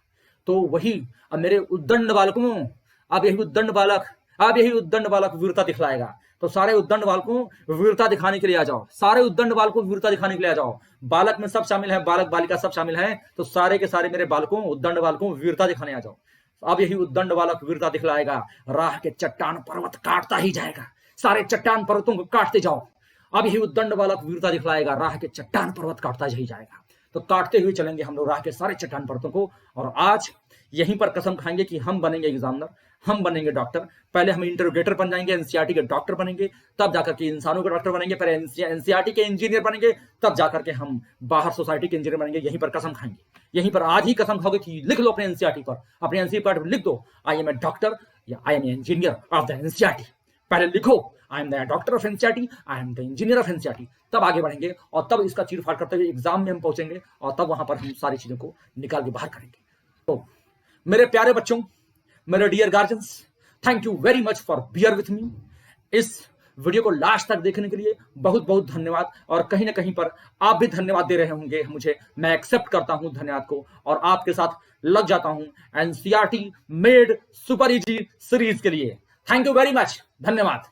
तो वही अब मेरे उद्दंड बालकों, अब यही उद्दंड बालक, अब यही उद्दंड बालक वीरता दिखलाएगा। तो सारे उद्दंड बालकों वीरता दिखाने के लिए आ जाओ, सारे उद्दंड बालकों वीरता दिखाने के लिए आ जाओ। बालक में सब शामिल है, बालक बालिका सब शामिल है। तो सारे के सारे मेरे बालकों, उद्दंड बालकों वीरता दिखाने आ जाओ। अब यही उद्दंड बालक वीरता दिखलाएगा, राह के चट्टान पर्वत काटता ही जाएगा। सारे चट्टान पर्वतों को काटते जाओ। अब यही उद्दंड बालक वीरता दिखलाएगा, राह के चट्टान पर्वत काटता ही जाएगा। तो काटते हुए चलेंगे हम लोग राह के सारे चट्टान पर्वतों को। और आज यहीं पर कसम खाएंगे कि हम बनेंगे एग्जामिनर, हम बनेंगे डॉक्टर। पहले हम इंटरोगेटर बन जाएंगे, एनसीईआरटी के डॉक्टर बनेंगे, तब जाकर के इंसानों के डॉक्टर बनेंगे, फिर एनसीईआरटी के इंजीनियर बनेंगे, तब जाकर के हम बाहर सोसाइटी के इंजीनियर बनेंगे। यहीं पर कसम खाएंगे, यहीं पर आज ही कसम खाओगे कि लिख लो अपने एनसीईआरटी पर, अपने एनसीईआरटी पर लिख दो, आई एम ए डॉक्टर या I am a engineer of the NCERT. पहले लिखो, I am the doctor of NCERT, I am the engineer of NCERT. तब आगे बढ़ेंगे, और तब इसका चीरफाड़ करते हुए एग्जाम में हम पहुंचेंगे, और तब वहां पर हम सारी चीजों को निकाल के बाहर करेंगे। तो मेरे प्यारे बच्चों, मेरे dear guardians, thank you very much for bear with me. इस वीडियो को लास्ट तक देखने के लिए बहुत बहुत धन्यवाद। और कहीं ना कहीं पर आप भी धन्यवाद दे रहे होंगे मुझे, मैं एक्सेप्ट करता हूं धन्यवाद को, और आपके साथ लग जाता हूं NCERT made super easy series के लिए। थैंक यू वेरी मच, धन्यवाद।